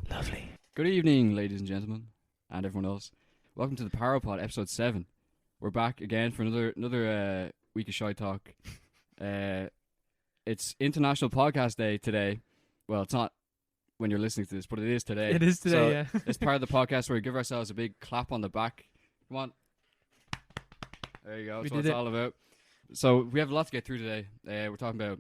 Lovely. Good evening, ladies and gentlemen, and everyone else. Welcome to the Parapod, episode 7. We're back again for another week of Shy Talk. It's International Podcast Day today. Well, it's not when you're listening to this, but it is today. It is today, so yeah. It's part of the podcast where we give ourselves a big clap on the back. Come on. There you go. That's what it's all about. So we have a lot to get through today. We're talking about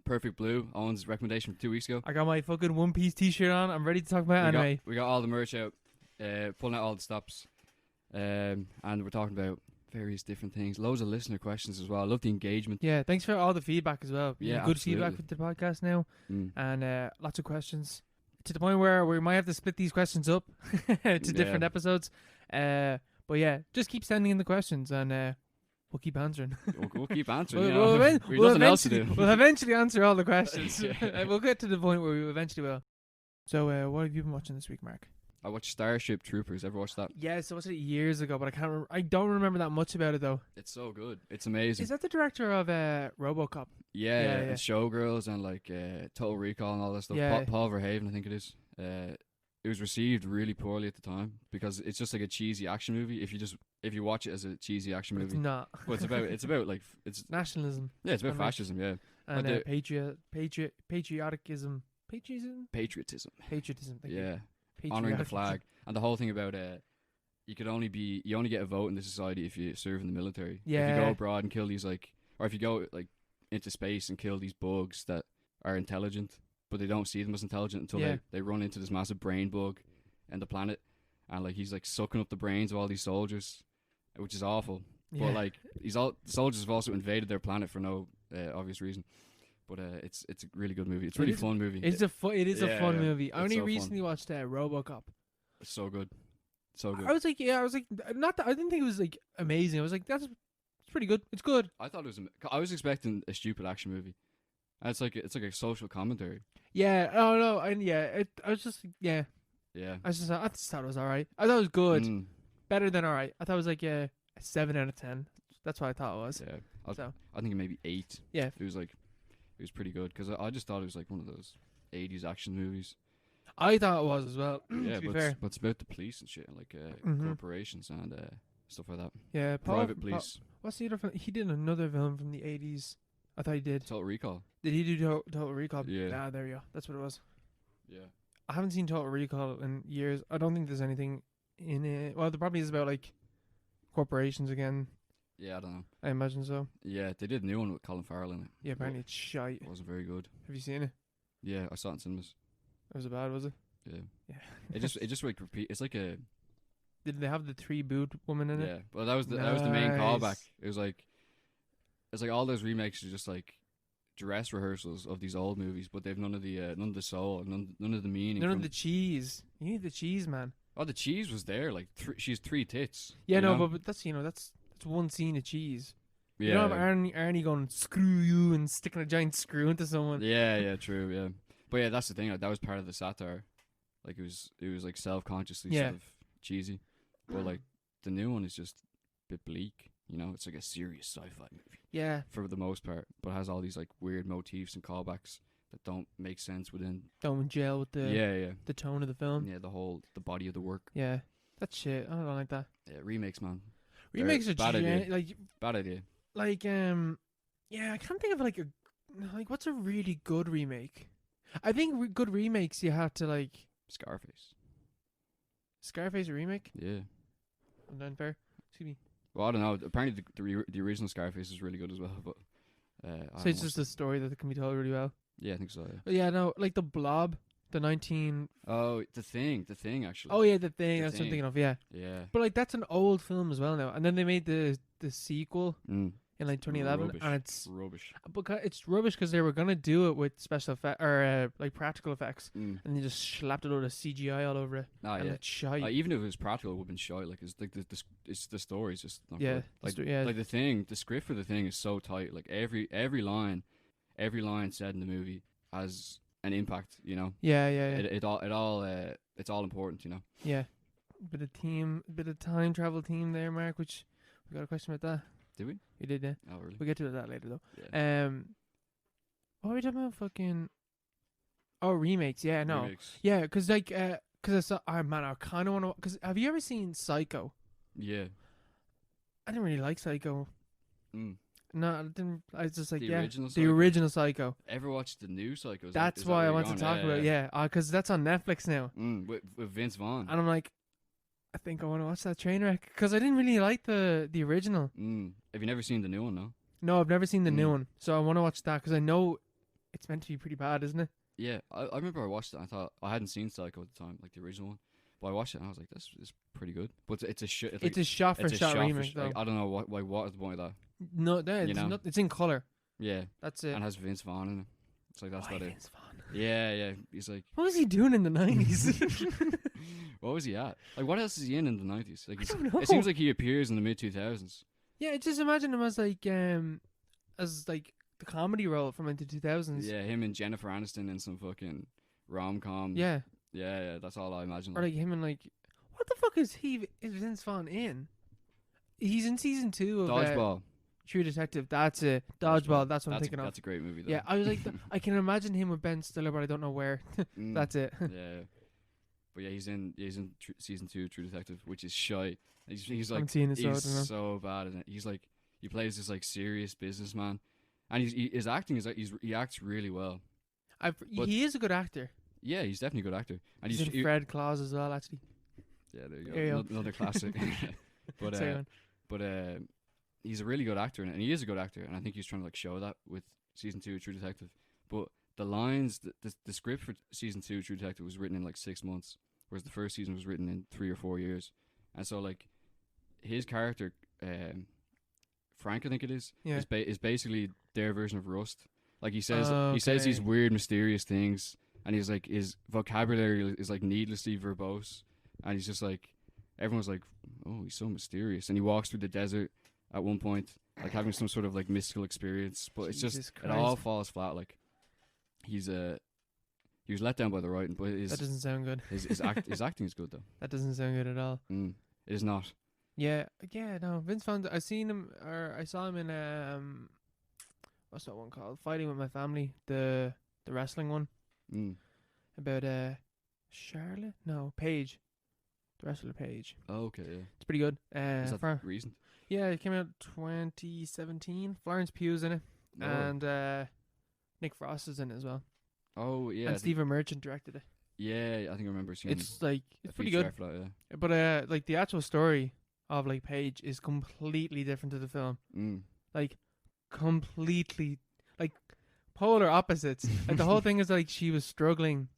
Perfect Blue, Owen's recommendation from 2 weeks ago. I got my fucking One Piece t-shirt on. I'm ready to talk about anime. We got all the merch out, pulling out all the stops, and we're talking about various different things. Loads of listener questions as well. I love the engagement. Yeah, thanks for all the feedback as well. Yeah, good absolutely. feedback with the podcast now, and lots of questions. To the point where we might have to split these questions up to different episodes. But yeah, just keep sending in the questions, and we'll keep answering. We'll keep answering. We'll nothing else to do. We'll eventually answer all the questions. Yeah. We'll get to the point where we eventually will. So, what have you been watching this week, Mark? I watched Starship Troopers. Ever watched that? Yes, I watched it years ago, but I don't remember that much about it though. It's so good. It's amazing. Is that the director of RoboCop? Yeah. And Showgirls and like Total Recall and all that stuff. Yeah. Paul Verhoeven, I think it is. It was received really poorly at the time because it's just like a cheesy action movie. If you watch it as a cheesy action movie, It's not. well, it's about like it's Nationalism. it's about And fascism, yeah, and like patriotism. patriotism, Thank yeah, you. honoring the Patriotism. flag, and the whole thing about you only get a vote in this society if you serve in the military. If you Yeah. go abroad and kill these or if you go like into space and kill these bugs that are intelligent, but they don't see them as intelligent until they run into this massive brain bug and the planet, and like he's like sucking up the brains of all these soldiers, which is awful. Yeah. But like the soldiers have also invaded their planet for no obvious reason. But it's a really good movie. It's a really fun movie. It is a fun movie. I It's only so recently watched RoboCop. It's so good. So good. I was like, not that I didn't think it was like amazing. I was like, it's pretty good. It's good. I thought it was. I was expecting a stupid action movie. And it's like a social commentary. Yeah. Oh no. And yeah. I was just Yeah. I just thought it was alright. I thought it was good. Mm, Better than alright. I thought it was like a 7 out of 10. That's what I thought it was. yeah. So I think maybe 8. yeah. It was pretty good because I just thought it was like one of those 80s action movies. I thought it was as well. Yeah, to be but fair. it's about the police and shit, and like Mhm. corporations and stuff like that. Yeah. Private police. What's the other film? He did another film from the 80s. I thought he did. Total Recall. Did he do Total Recall? Yeah. Ah, there you go. That's what it was. Yeah. I haven't seen Total Recall in years. I don't think there's anything in it. Well, there probably is about like corporations again. Yeah, I don't know. I imagine so. Yeah, they did a new one with Colin Farrell in it. Yeah, apparently it's shite. It wasn't very good. Have you seen it? Yeah, I saw it in cinemas. Was it bad? Was it? Yeah. Yeah. It just like repeat. It's like a Did they have the 3 boot woman in it? yeah. But that was the main callback. Nice. It's like all those remakes are just like dress rehearsals of these old movies, but they've none of the soul, none of the meaning. None of the cheese. You need the cheese, man. Oh, the cheese was there. Like she has 3 tits. Yeah, you no, know? but that's that's one scene of cheese. yeah, You don't have Arnie going screw you and sticking a giant screw into someone. yeah, true, yeah. But yeah, that's the thing. Like, that was part of the satire. Like it was like self-consciously Yeah. sort of cheesy. But like the new one is just a bit bleak. You know, it's like a serious sci-fi movie Yeah. for the most part, but has all these like weird motifs and callbacks that don't make sense within. Don't gel with yeah, the tone of the film. yeah. The body of the work. Yeah. That's shit. I don't like that. Yeah, remakes, man. Remakes are bad idea. like Bad idea. yeah, I can't think of like what's a really good remake. I think good remakes you have to like Scarface. Scarface a remake. Yeah. And then fair. Excuse me. Well, I don't know. Apparently, the original Scarface is really good as well. But I So haven't it's just watched a story that can be told really well. it. Yeah, I think so. Yeah. But yeah, no, like the Blob, the 19. Oh, the thing actually. Oh yeah, the thing. The That's what I'm Thing. thinking of. Yeah, Yeah. but like that's an old film as well now. And then they made the sequel Mm. in like 2011, Rubbish. and it's Rubbish. it's rubbish because they were gonna do it with special effect or like practical effects, Mm. and they just slapped a load of CGI all over it. Ah, and yeah. it's shite. Even if it was practical, it would have been shy. Like it's like it's the story's just not Yeah, good. Like yeah. like the script for the thing is so tight. Like every line said in the movie has an impact. You know. yeah. It all it's all important. You know. Yeah. Bit of time travel team there, Mark. Which we got a question about that. Did we? We did, yeah. Oh really? We'll get to that later though. Yeah. What are we talking about? Fucking. Oh, remakes. Yeah, no. Remakes. Yeah, because like, because I saw. Oh man, I kind of want to. Because have you ever seen Psycho? Yeah. I didn't really like Psycho. Mm. No, I didn't. I was just like, The yeah, original the Psycho? original Psycho. Ever watched the new Psycho? That's Is that why where I you're want to going? talk about. Yeah, because that's on Netflix now, With Vince Vaughn. and I'm like, I think I want to watch that train wreck because I didn't really like the original. Have you never seen the new one? No. No, I've never seen the new one, so I want to watch that because I know it's meant to be pretty bad, isn't it? Yeah, I remember I watched it. And I thought I hadn't seen Psycho at the time, like the original one. But I watched it and I was like, "This is pretty good." But it's a shit. It's a shot for shot remake, though. I don't know what is the point of that. No, it's in color. Yeah, that's it. And has Vince Vaughn in it. It's like that's Why about Vince Vaughn? Yeah. He's like, what was he doing in the 90s? what was he at? Like, what else is he in the 90s? Like, I don't know. It seems like he appears in the mid 2000s. Yeah, just imagine him as like the comedy role from like the 2000s. Yeah, him and Jennifer Aniston in some fucking rom-com. Yeah. Yeah, that's all I imagine. Or like him and like, what the fuck is Vince Vaughn in? He's in season 2 of Dodgeball. True Detective. That's it. Dodgeball. That's what I'm thinking of. That's a great movie, though. Yeah, I was like, I can imagine him with Ben Stiller, but I don't know where. That's it. Yeah. But yeah, he's in season 2 of True Detective, which is shy. He's like, he's so bad in it. He's like, he plays this like serious businessman, and his acting is like he acts really well. He is a good actor. Yeah, he's definitely a good actor. And he's in Fred Claus as well, actually. Yeah, there you go. Another classic. But he's a really good actor, and he is a good actor, and I think he's trying to like show that with season 2 of True Detective. But the lines, the script for season 2 of True Detective was written in like 6 months, whereas the first season was written in 3 or 4 years. And so like his character, Frank, I think it is, is basically their version of Rust. Like he says these weird, mysterious things, and he's like, his vocabulary is like needlessly verbose, and he's just like, everyone's like, oh, he's so mysterious, and he walks through the desert at one point, like having some sort of like mystical experience, but it's just Christ. It all falls flat. Like he was let down by the writing, but that doesn't sound good. His acting is good though. That doesn't sound good at all. It is not. Yeah, no. Vince Vaughn. I saw him in what's that one called? Fighting with My Family, the wrestling one. About Charlotte? No, Paige. The wrestler Paige. Oh, okay, yeah. It's pretty good. Is that recent? Yeah, it came out 2017. Florence Pugh's in it, and Nick Frost is in it as well. Oh yeah. And Stephen Merchant directed it. Yeah, I think I remember seeing. It's like it's pretty good. Yeah. But like the actual story of like Paige is completely different to the film. Like completely, like polar opposites. Like the whole thing is like she was struggling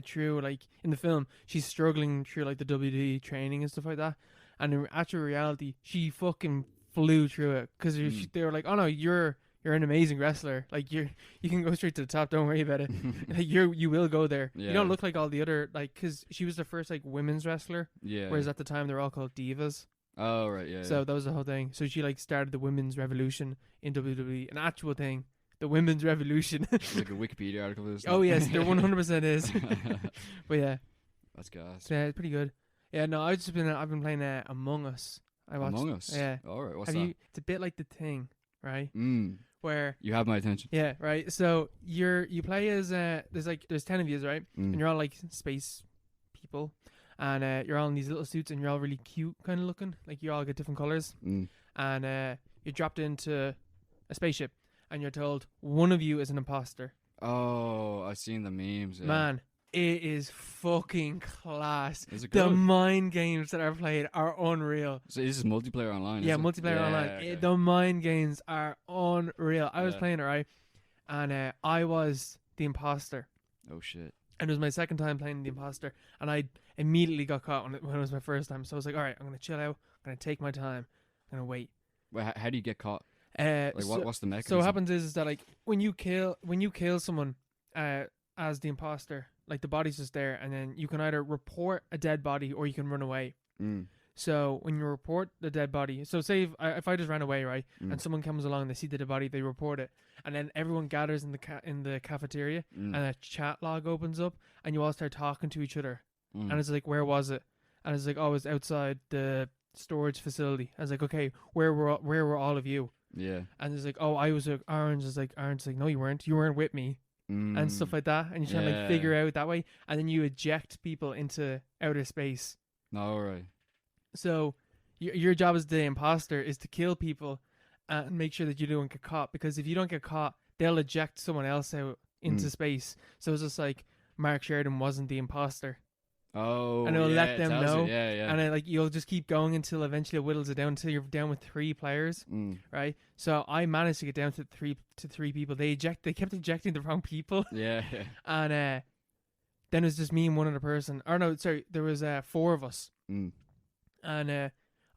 through, like in the film she's struggling through like the WWE training and stuff like that, and in actual reality she fucking flew through it because they were like, oh no, you're an amazing wrestler, like you can go straight to the top, don't worry about it. Like you will go there. You don't look like all the other, like, because she was the first like women's wrestler, whereas at the time they were all called divas. Oh right, yeah. So that was the whole thing. So she like started the women's revolution in WWE, an actual thing. The women's revolution. Like a Wikipedia article is. Oh yes, there 100% is. But yeah, that's gas. Yeah, it's pretty good. Yeah, no, I've been playing Among Us. I watched Among Us. Yeah. All right. What's that? It's a bit like The Thing, right? Where you have my attention. Yeah, right. So you play as there's 10 of you, right? And you're all like space people, and you're all in these little suits, and you're all really cute, kind of looking. Like you all get different colors, and you're dropped into a spaceship. And you're told one of you is an imposter. Oh, I've seen the memes. Yeah. Man, it is fucking class. Is it good? The mind games that are played are unreal. So this is multiplayer online? Yeah, multiplayer online. Okay. The mind games are unreal. I was playing it, right? And I was the imposter. Oh, shit. And it was my second time playing the imposter. And I immediately got caught when it was my first time. So I was like, all right, I'm going to chill out. I'm going to take my time. I'm going to wait. Wait, how do you get caught? What's the mechanism? So what happens is that like when you kill someone as the imposter, like the body's just there, and then you can either report a dead body or you can run away. So when you report the dead body, so say if I just ran away, right, and someone comes along, they see the dead body, they report it, and then everyone gathers in the cafeteria, and a chat log opens up, and you all start talking to each other, and it's like, where was it? And it's like, oh, it's outside the storage facility. I was like, okay, where were all of you? Yeah. And it's like, oh, I was Orange is like, no, you weren't with me, and stuff like that. And you're trying to like figure out that way, and then you eject people into outer space. No, right. So your job as the imposter is to kill people and make sure that you don't get caught, because if you don't get caught, they'll eject someone else out into space. So it's just like Mark Sheridan wasn't the imposter. Oh, and it'll yeah, let them it tells know. you. Yeah. And like you'll just keep going until eventually it whittles it down until you're down with 3 players, right? So I managed to get down to three people. They kept ejecting the wrong people. Yeah. And then it was just me and one other person. Or no, sorry, there was 4 of us. And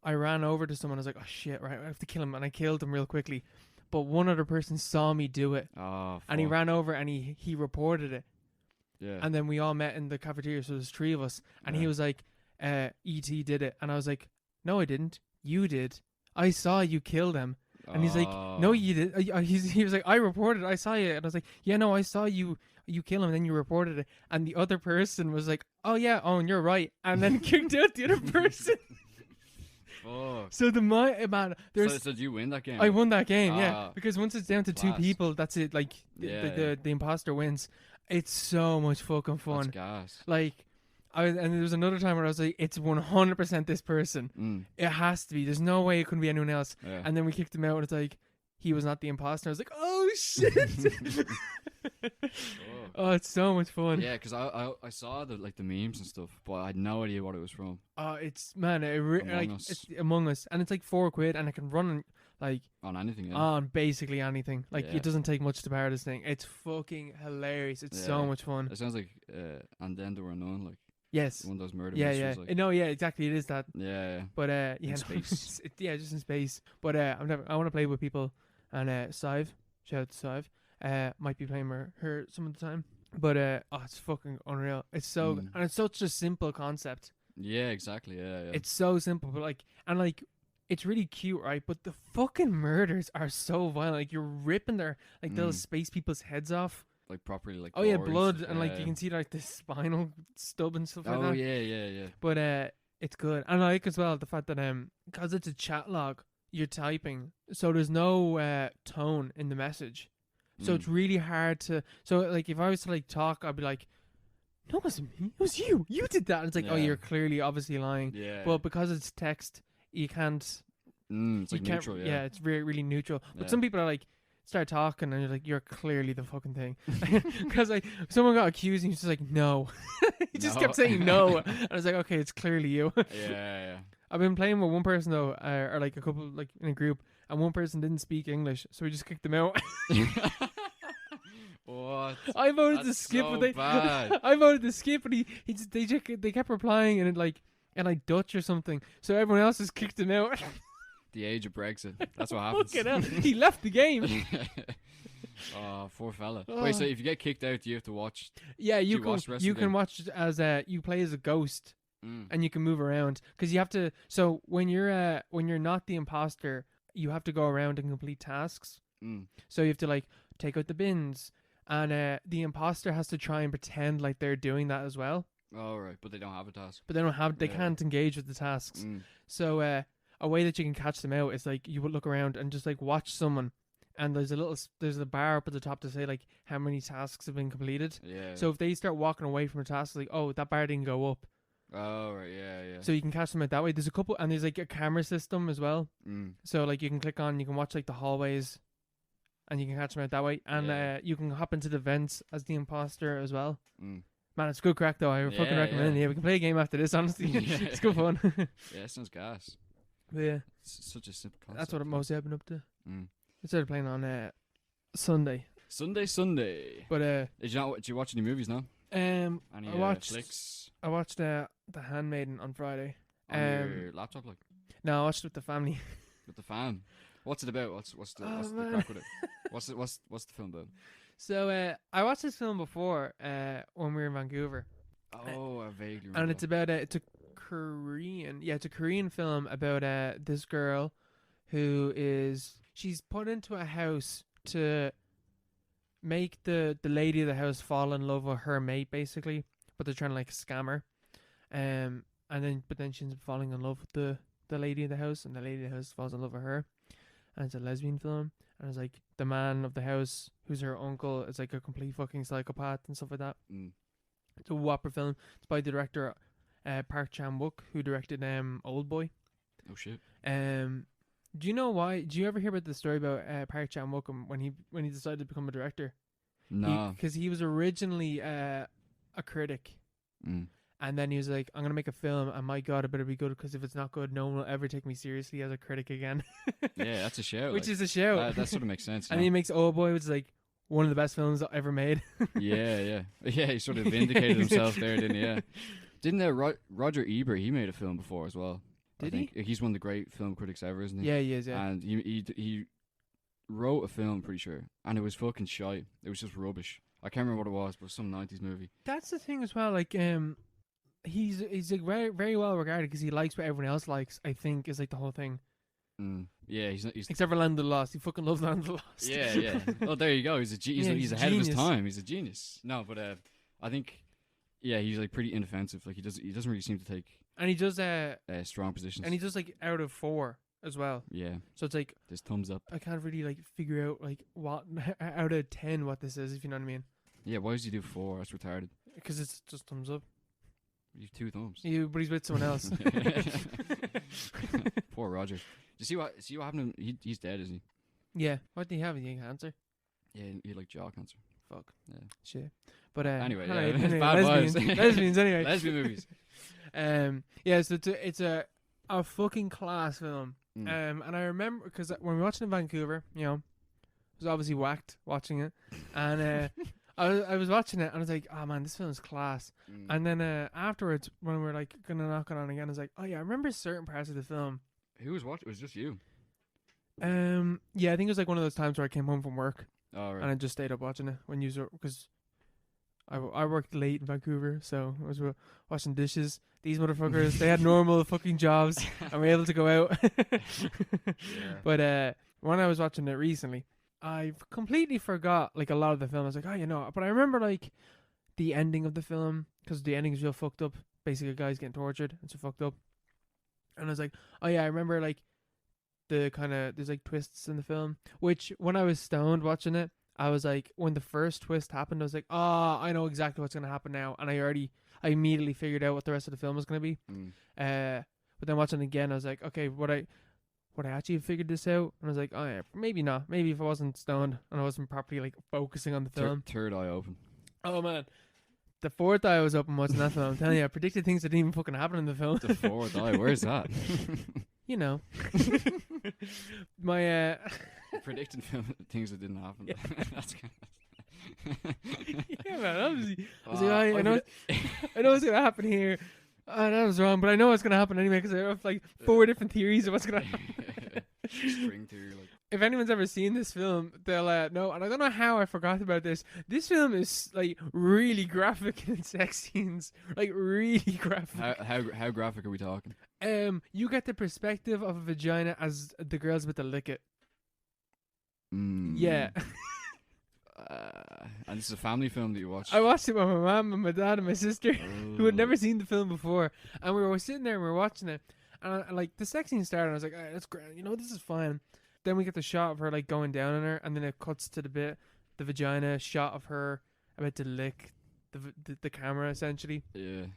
I ran over to someone. I was like, oh shit, right, I have to kill him. And I killed him real quickly. But one other person saw me do it. Oh, fuck. And he ran over and he reported it. Yeah. And then we all met in the cafeteria, so there's 3 of us. And he was like, E.T. did it. And I was like, no, I didn't. You did. I saw you kill them. And he's like, no, you did. He was like, I reported it. I saw you. And I was like, yeah, no, I saw you kill him. And then you reported it. And the other person was like, oh, yeah, and you're right. And then kicked out the other person. Fuck. So man, there's. So did you win that game? I won that game, yeah. Because once it's down to class. 2 people, that's it. Like, the imposter wins. It's so much fucking fun. That's gas. Like, and there was another time where I was like, it's 100% this person. It has to be. There's no way it couldn't be anyone else. Yeah. And then we kicked him out, and it's like, he was not the imposter. I was like, oh, shit. Oh, it's so much fun. Yeah, because I saw the memes and stuff, but I had no idea what it was from. It's, man, it's Among Us. And it's like £4, and it can run like on anything, on basically anything. Like, yeah. It doesn't take much to power this thing. It's fucking hilarious. It's so much fun. It sounds like And Then There Were None, like, yes, one of those murder yeah, mysteries. yeah. Like. No, yeah, exactly. It is that. Yeah. But in space. Just in space. But I want to play with people, and Sive, shout out to Sive, might be playing her some of the time. But it's fucking unreal. It's so good. And it's such a simple concept. Yeah, exactly. Yeah. It's so simple, but it's really cute, right? But the fucking murders are so violent. Like, you're ripping their little space people's heads off. Like, properly, like, oh yeah, blood, stuff. and like you can see like the spinal stub and stuff like that. Oh yeah. But it's good, and I like as well the fact that because it's a chat log, you're typing, so there's no tone in the message, so it's really hard to. So like if I was to like talk, I'd be like, no, it wasn't me, it was you. You did that. And it's like, oh, you're clearly obviously lying. Yeah. But because it's text, you can't. It's like neutral. Yeah. It's really really neutral. But some people are like. Start talking and you're like, you're clearly the fucking thing. Because like someone got accused and he's just like, no. He just kept saying no. And I was like, okay, it's clearly you. Yeah. I've been playing with one person though, or like a couple, like in a group, and one person didn't speak English, so we just kicked them out. What? I voted to skip, so but they. bad. I voted to skip, but they kept replying and Dutch or something, so everyone else just kicked him out. The age of Brexit. That's what happens. He left the game. Oh, poor fella. Wait, so if you get kicked out, do you have to watch? Yeah, you can watch as you play as a ghost, and you can move around because you have to. So when you're not the imposter, you have to go around and complete tasks. So you have to like take out the bins, and the imposter has to try and pretend like they're doing that as well. Oh right, but they don't have a task. They can't engage with the tasks. So a way that you can catch them out is like you would look around and just like watch someone, and there's a bar up at the top to say like how many tasks have been completed. Yeah. So if they start walking away from a task, like, oh, that bar didn't go up. Oh right, yeah. So you can catch them out that way. There's a couple, and there's like a camera system as well. So like you can click on, you can watch like the hallways, and you can catch them out that way. And you can hop into the vents as the imposter as well. Man, it's good crack though. I fucking recommend it. Yeah, we can play a game after this. Honestly, it's good fun. Yeah, it sounds gas. But yeah, it's such a simple concept. That's what I'm mostly been up to. I started playing on Sunday. But did you watch any movies now? Any I watched flicks? I watched the Handmaiden on Friday. On your laptop, like? No, I watched it with the family. With the fam? What's it about? What's the crack with it? What's the film about? So I watched this film before when we were in Vancouver. Oh, I vaguely remember. And it's about it's a Korean film about this girl who she's put into a house to make the lady of the house fall in love with her mate, basically, but they're trying to like scam her, but then she's falling in love with the lady of the house, and the lady of the house falls in love with her, and it's a lesbian film, and it's like the man of the house, who's her uncle, is like a complete fucking psychopath and stuff like that. It's a whopper film. It's by the director Park Chan-wook, who directed Old Boy. Oh shit. Do you know why? Do you ever hear about the story about Park Chan-wook when he decided to become a director? No. Because he was originally a critic. And then he was like, I'm going to make a film, and my God, it better be good, because if it's not good, no one will ever take me seriously as a critic again. Yeah, that's a show. Which is a show. That sort of makes sense. And he makes Old Boy, which is like one of the best films ever made. Yeah. He sort of vindicated himself there, didn't he? Yeah. Didn't Roger Ebert, he made a film before as well. Did he? He's one of the great film critics ever, isn't he? Yeah, he is, yeah. And he wrote a film, pretty sure, and it was fucking shite. It was just rubbish. I can't remember what it was, but it was some 90s movie. That's the thing as well, like, he's like very, very well regarded because he likes what everyone else likes, I think, is like the whole thing. Yeah, he's except for Land of the Lost. He fucking loves Land of the Lost. Yeah. Oh, there you go. He's ahead of his time. He's a genius. No, but I think, yeah, he's like pretty inoffensive. Like he doesn't really seem to take. And he does strong positions. And he does like out of 4 as well. Yeah. So it's like there's thumbs up. I can't really like figure out like what out of 10 what this is, if you know what I mean. Yeah. Why does he do 4? That's retarded. Because it's just thumbs up. You have 2 thumbs. But he's with someone else. Poor Roger. Do you see what happened? He's dead, isn't he? Yeah. What did he have? He had cancer. Yeah, he had like jaw cancer. Fuck. Yeah. Shit. But anyway, bad lesbians anyway. Lesbian movies. Yeah, so it's a fucking class film. And I remember because when we were watching in Vancouver, you know, I was obviously whacked watching it, and I was watching it and I was like, oh man, this film's class. And then afterwards, when we were like gonna knock it on again, I was like, oh yeah, I remember certain parts of the film. Who was watching? It was just you. Yeah, I think it was like one of those times where I came home from work. Oh, right. And I just stayed up watching it when you were, because I worked late in Vancouver, so I was washing dishes. These motherfuckers, they had normal fucking jobs and were able to go out. Yeah. But when I was watching it recently, I completely forgot like a lot of the film. I was like, oh, you know, but I remember like the ending of the film, because the ending is real fucked up. Basically, a guy's getting tortured. It's so fucked up. And I was like, oh yeah, I remember like the kind of, there's like twists in the film, which when I was stoned watching it, I was like, when the first twist happened, I was like, oh, I know exactly what's going to happen now. And I immediately figured out what the rest of the film was going to be. But then watching it again, I was like, okay, would I actually figured this out? And I was like, oh yeah, maybe not. Maybe if I wasn't stoned and I wasn't properly like focusing on the film. Third eye open. Oh man. The fourth eye was open watching that film. I'm telling you, I predicted things that didn't even fucking happen in the film. The fourth eye, where's that? You know. My predicting things that didn't happen. Yeah. That's kind of yeah, man. Obviously, I was like, I know what's gonna happen here. That was wrong, but I know what's gonna happen anyway because I have like 4 different theories of what's gonna happen. String theory, like. If anyone's ever seen this film, they'll know. And I don't know how I forgot about this. This film is like really graphic in its sex scenes, like really graphic. How graphic are we talking? You get the perspective of a vagina as the girl's about to lick it. Yeah. And this is a family film that you watched. I watched it with my mom and my dad and my sister, who had never seen the film before, and we were sitting there and we were watching it, and like the sex scene started, and I was like, all right, that's great, you know, this is fine. Then we get the shot of her like going down on her, and then it cuts to the vagina shot of her about to lick the camera essentially. Yeah.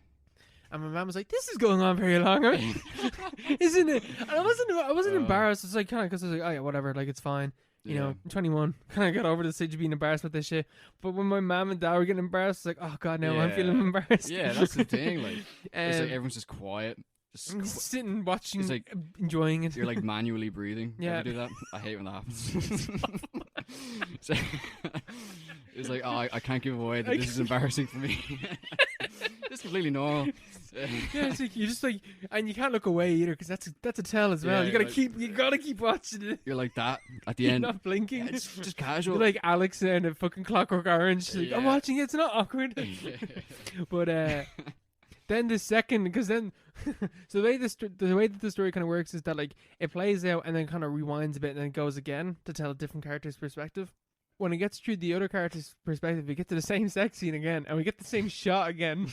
And my mom was like, "This is going on very long, isn't it?" And I wasn't embarrassed. It's like kind of because I was like, "Oh yeah, whatever. Like it's fine." You know, I'm 21. Kind of got over the stage of being embarrassed with this shit. But when my mom and dad were getting embarrassed, it's like, "Oh god, now I'm feeling embarrassed." Yeah, that's the thing. Like, it's like everyone's just quiet. Just sitting, watching, it's like, enjoying it. You're like manually breathing. Yeah. Ever do that? I hate when that happens. So, it's like, oh, I can't give away that this is embarrassing for me. It's completely normal. Yeah, it's like you just like, and you can't look away either because that's a tell as well. Yeah, you gotta keep watching it. You're like that at the end. You're not blinking. Yeah, it's just casual. You're like Alex and a fucking Clockwork Orange. Like, I'm watching it. It's not awkward. But then the second, because then so the way that the story kind of works is that like it plays out and then kind of rewinds a bit and then goes again to tell a different character's perspective. When it gets through the other character's perspective, we get to the same sex scene again and we get the same shot again.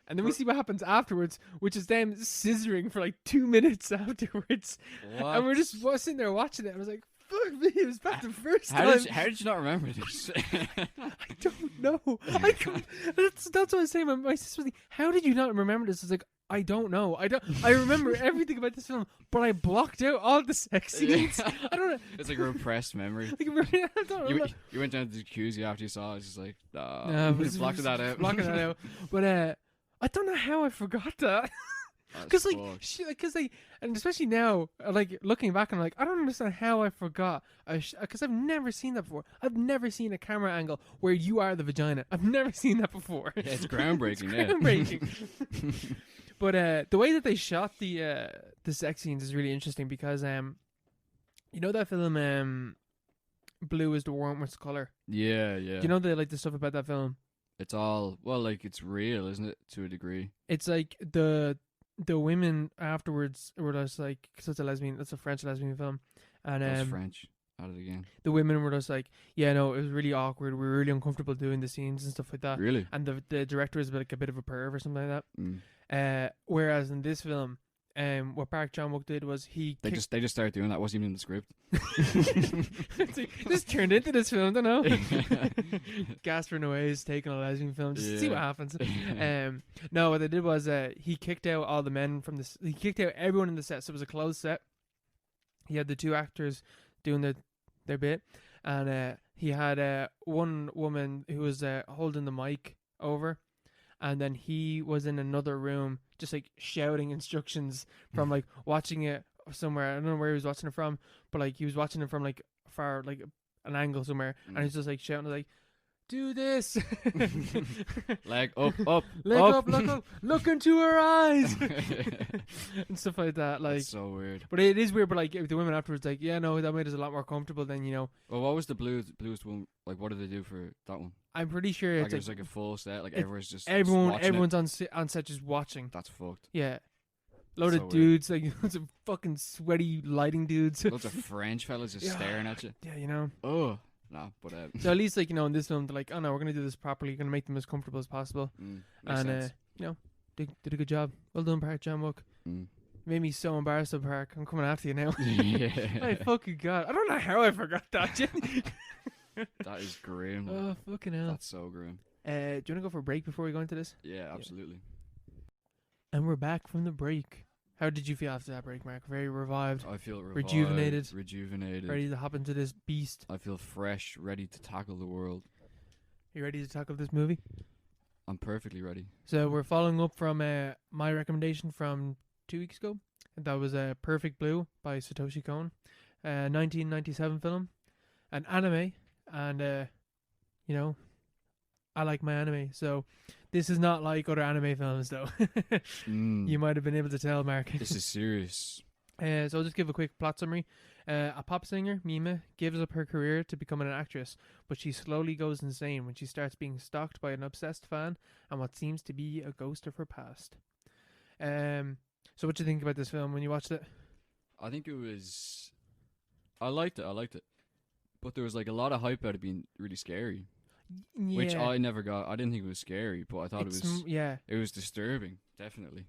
And then we see what happens afterwards, which is them scissoring for like 2 minutes afterwards. What? And we're just sitting there watching it. And I was like, Fuck me, it was back the first How time. how did you not remember this? I don't know. I can't, that's what I was saying. My sister was like, how did you not remember this? I was like, I don't know. I remember everything about this film, but I blocked out all the sex scenes. I don't know. It's like a repressed memory. I don't know. You went down to the jacuzzi after you saw it. It's just like, No, just blocking that out. Blocking that out. But I don't know how I forgot that. Because and especially now, like looking back, I'm like, I don't understand how I forgot. Because I've never seen that before. I've never seen a camera angle where you are the vagina. I've never seen that before. Yeah, it's groundbreaking. Groundbreaking. But the way that they shot the sex scenes is really interesting because you know that film Blue is the Warmest Color. Yeah. Do you know the stuff about that film? It's all it's real, isn't it? To a degree. It's like the women afterwards were just like, cause it's a French lesbian film, and That's French. At it again. The women were just like, yeah, no, it was really awkward. We were really uncomfortable doing the scenes and stuff like that. Really? And the director is like a bit of a perv or something like that. Mm. Whereas in this film, what Park Chan-wook did was they just started doing that. It wasn't even in the script. Just turned into this film. Don't know. Gaspar Noé is taking a lesbian film. Just see what happens. No, what they did was he kicked out all the men from this. He kicked out everyone in the set, so it was a closed set. He had the two actors doing their bit, and he had one woman who was holding the mic over. And then he was in another room just like shouting instructions from like watching it somewhere. I don't know where he was watching it from, but like he was watching it from like far, like an angle somewhere. And he's just like shouting like, do this. Leg up, leg up, look into her eyes. And stuff like that. Like, that's so weird. But it is weird, but like the women afterwards like, yeah, no, that made us a lot more comfortable than, you know. Well, what was the bluest one? Like, what did they do for that one? I'm pretty sure like, it's like a full set. Like everyone's on set just watching. That's fucked. Yeah. Load of dudes, like loads of fucking sweaty lighting dudes. Loads of French fellas just staring at you. Yeah, you know. Oh. No, but so at least, like, you know, in this film, they're like, oh no, we're gonna do this properly. We're gonna make them as comfortable as possible. And you know, did a good job. Well done, Park Chan-wook. Made me so embarrassed of Park. I'm coming after you now. Yeah. My fucking god, I don't know how I forgot that. That is grim. Oh fucking hell. That's so grim. Do you want to go for a break before we go into this? Yeah, absolutely. And we're back from the break. How did you feel after that break, Mark? Very revived. I feel revived, rejuvenated. Ready to hop into this beast. I feel fresh, ready to tackle the world. You ready to tackle this movie? I'm perfectly ready. So we're following up from my recommendation from 2 weeks ago. That was Perfect Blue by Satoshi Kon, 1997 film, an anime, and you know, I like my anime, so this is not like other anime films, though. You might have been able to tell, Mark. This is serious. So I'll just give a quick plot summary. A pop singer, Mima, gives up her career to become an actress, but she slowly goes insane when she starts being stalked by an obsessed fan and what seems to be a ghost of her past. So what do you think about this film when you watched it? I think it was... I liked it. But there was like a lot of hype about it being really scary. Yeah. Which I never got. I didn't think it was scary, but I thought it was disturbing, definitely.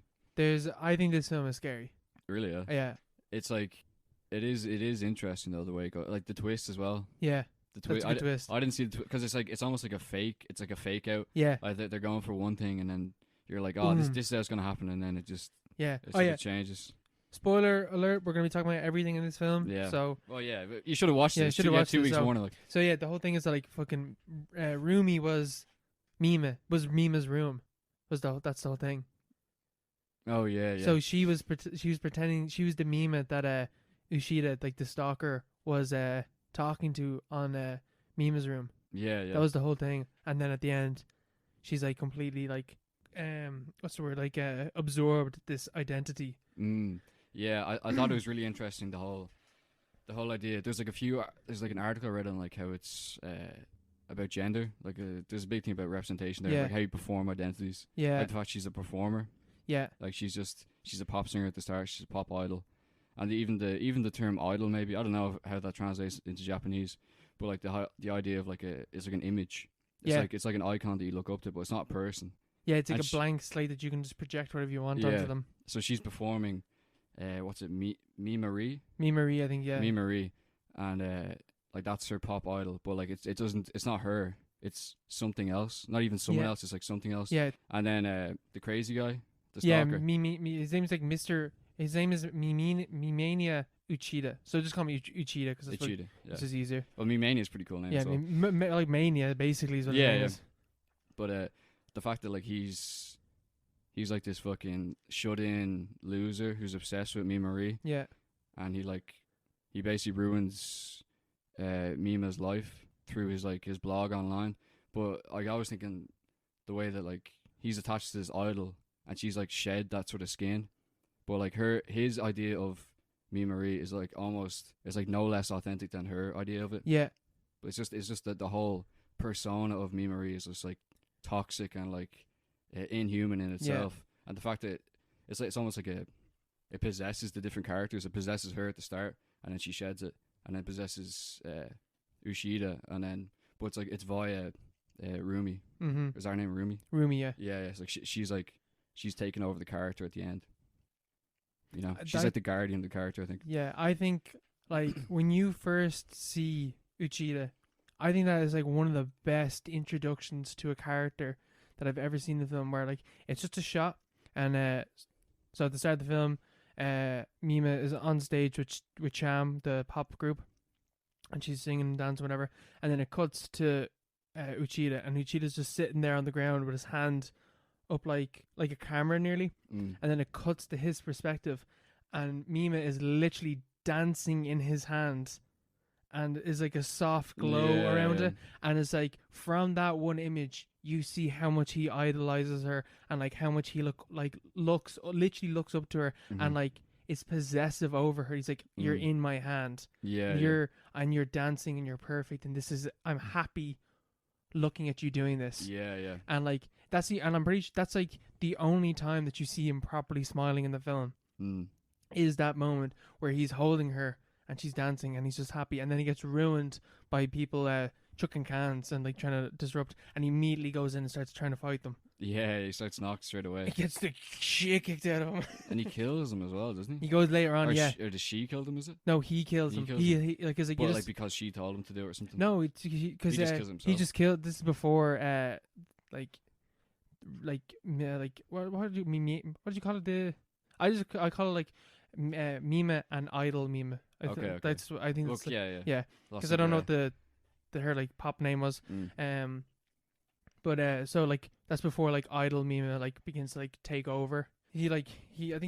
I think this film is scary. Really? Yeah. Yeah. It's like it is interesting though the way it goes, like the twist as well. Yeah. The twist. I didn't see the because it's almost like a fake. It's like a fake out. Yeah. Like they're going for one thing and then you're like, oh, this is how it's gonna happen, and then it just it changes. Spoiler alert, we're going to be talking about everything in this film. Yeah. So, well, yeah, you should have watched it. You should have watched 2 weeks warning. Like. So, yeah, the whole thing is that, like, fucking Rumi was Mima's room. That's the whole thing. Oh, yeah. So she was pretending she was the Mima that Ushida, like the stalker, was talking to on Mima's room. Yeah. That was the whole thing. And then at the end, she's, like, completely, like, what's the word? Like, absorbed this identity. Yeah, I thought it was really interesting, the whole idea. There's like an article I read on like how it's about gender. Like there's a big thing about representation there, like how you perform identities. Yeah, like the fact she's a performer. Yeah, like she's a pop singer at the start. She's a pop idol, and even the term idol, maybe I don't know how that translates into Japanese, but like the idea of it's like an image. It's like an icon that you look up to, but it's not a person. Yeah, it's like a blank slate that you can just project whatever you want onto them. So she's performing, what's it, Me Marie? Me Marie, I think, yeah. Me Marie. and like that's her pop idol, but like it's not her, it's something else, not even someone else, it's like something else. Yeah. And then the crazy guy, the Yeah, stalker. his name is like Mr. His name is Mimania Uchida. So just call me Uchida because it's Uchida, this is easier. Well, Mania is a pretty cool name. Yeah, as well. like Mania basically is what his name is. But the fact that like he's like this fucking shut-in loser who's obsessed with Mima Marie. Yeah. And he basically ruins Mima's life through his blog online. But like I was thinking the way that like he's attached to this idol and she's like shed that sort of skin. But like his idea of Mima Marie is like almost, it's like no less authentic than her idea of it. Yeah. But it's just that the whole persona of Mima Marie is just like toxic and like inhuman in itself. Yeah. And the fact that it's almost like it possesses the different characters. It possesses her at the start, and then she sheds it, and then possesses Ushida, and then but it's via Rumi. Mm-hmm. Is our name Rumi? Rumi, yeah. Yeah. It's like she's taken over the character at the end. You know, she's like the guardian of the character, I think. Yeah, I think like when you first see Uchida, I think that is like one of the best introductions to a character that I've ever seen in the film, where like it's just a shot, and so at the start of the film, Mima is on stage with Cham, the pop group, and she's singing and dancing, whatever, and then it cuts to Uchida, and Uchida's just sitting there on the ground with his hand up like a camera nearly, and then it cuts to his perspective, and Mima is literally dancing in his hands, and is like a soft glow around it, and it's like from that one image you see how much he idolizes her, and like how much he looks up to her, and like is possessive over her. He's like, you're in my hand, you're dancing and you're perfect, and I'm happy looking at you doing this. And like and I'm pretty sure that's like the only time that you see him properly smiling in the film, is that moment where he's holding her and she's dancing and he's just happy, and then he gets ruined by people chucking cans and like trying to disrupt, and he immediately goes in and starts trying to fight them. Yeah, he starts knocked straight away. He gets the shit kicked out of him. And he kills him as well, doesn't he? He goes later on, or does she kill them, is it? No, he kills him. He like, is like, but like because she told him to do it or something? No, because he just kills himself. He just killed. This is before what do you call it? I call it like Mima and idol Mima. Okay. That's I think. Look, that's yeah. Because I don't know what the her like pop name was. But so like that's before like idol Mima like begins to like take over. I think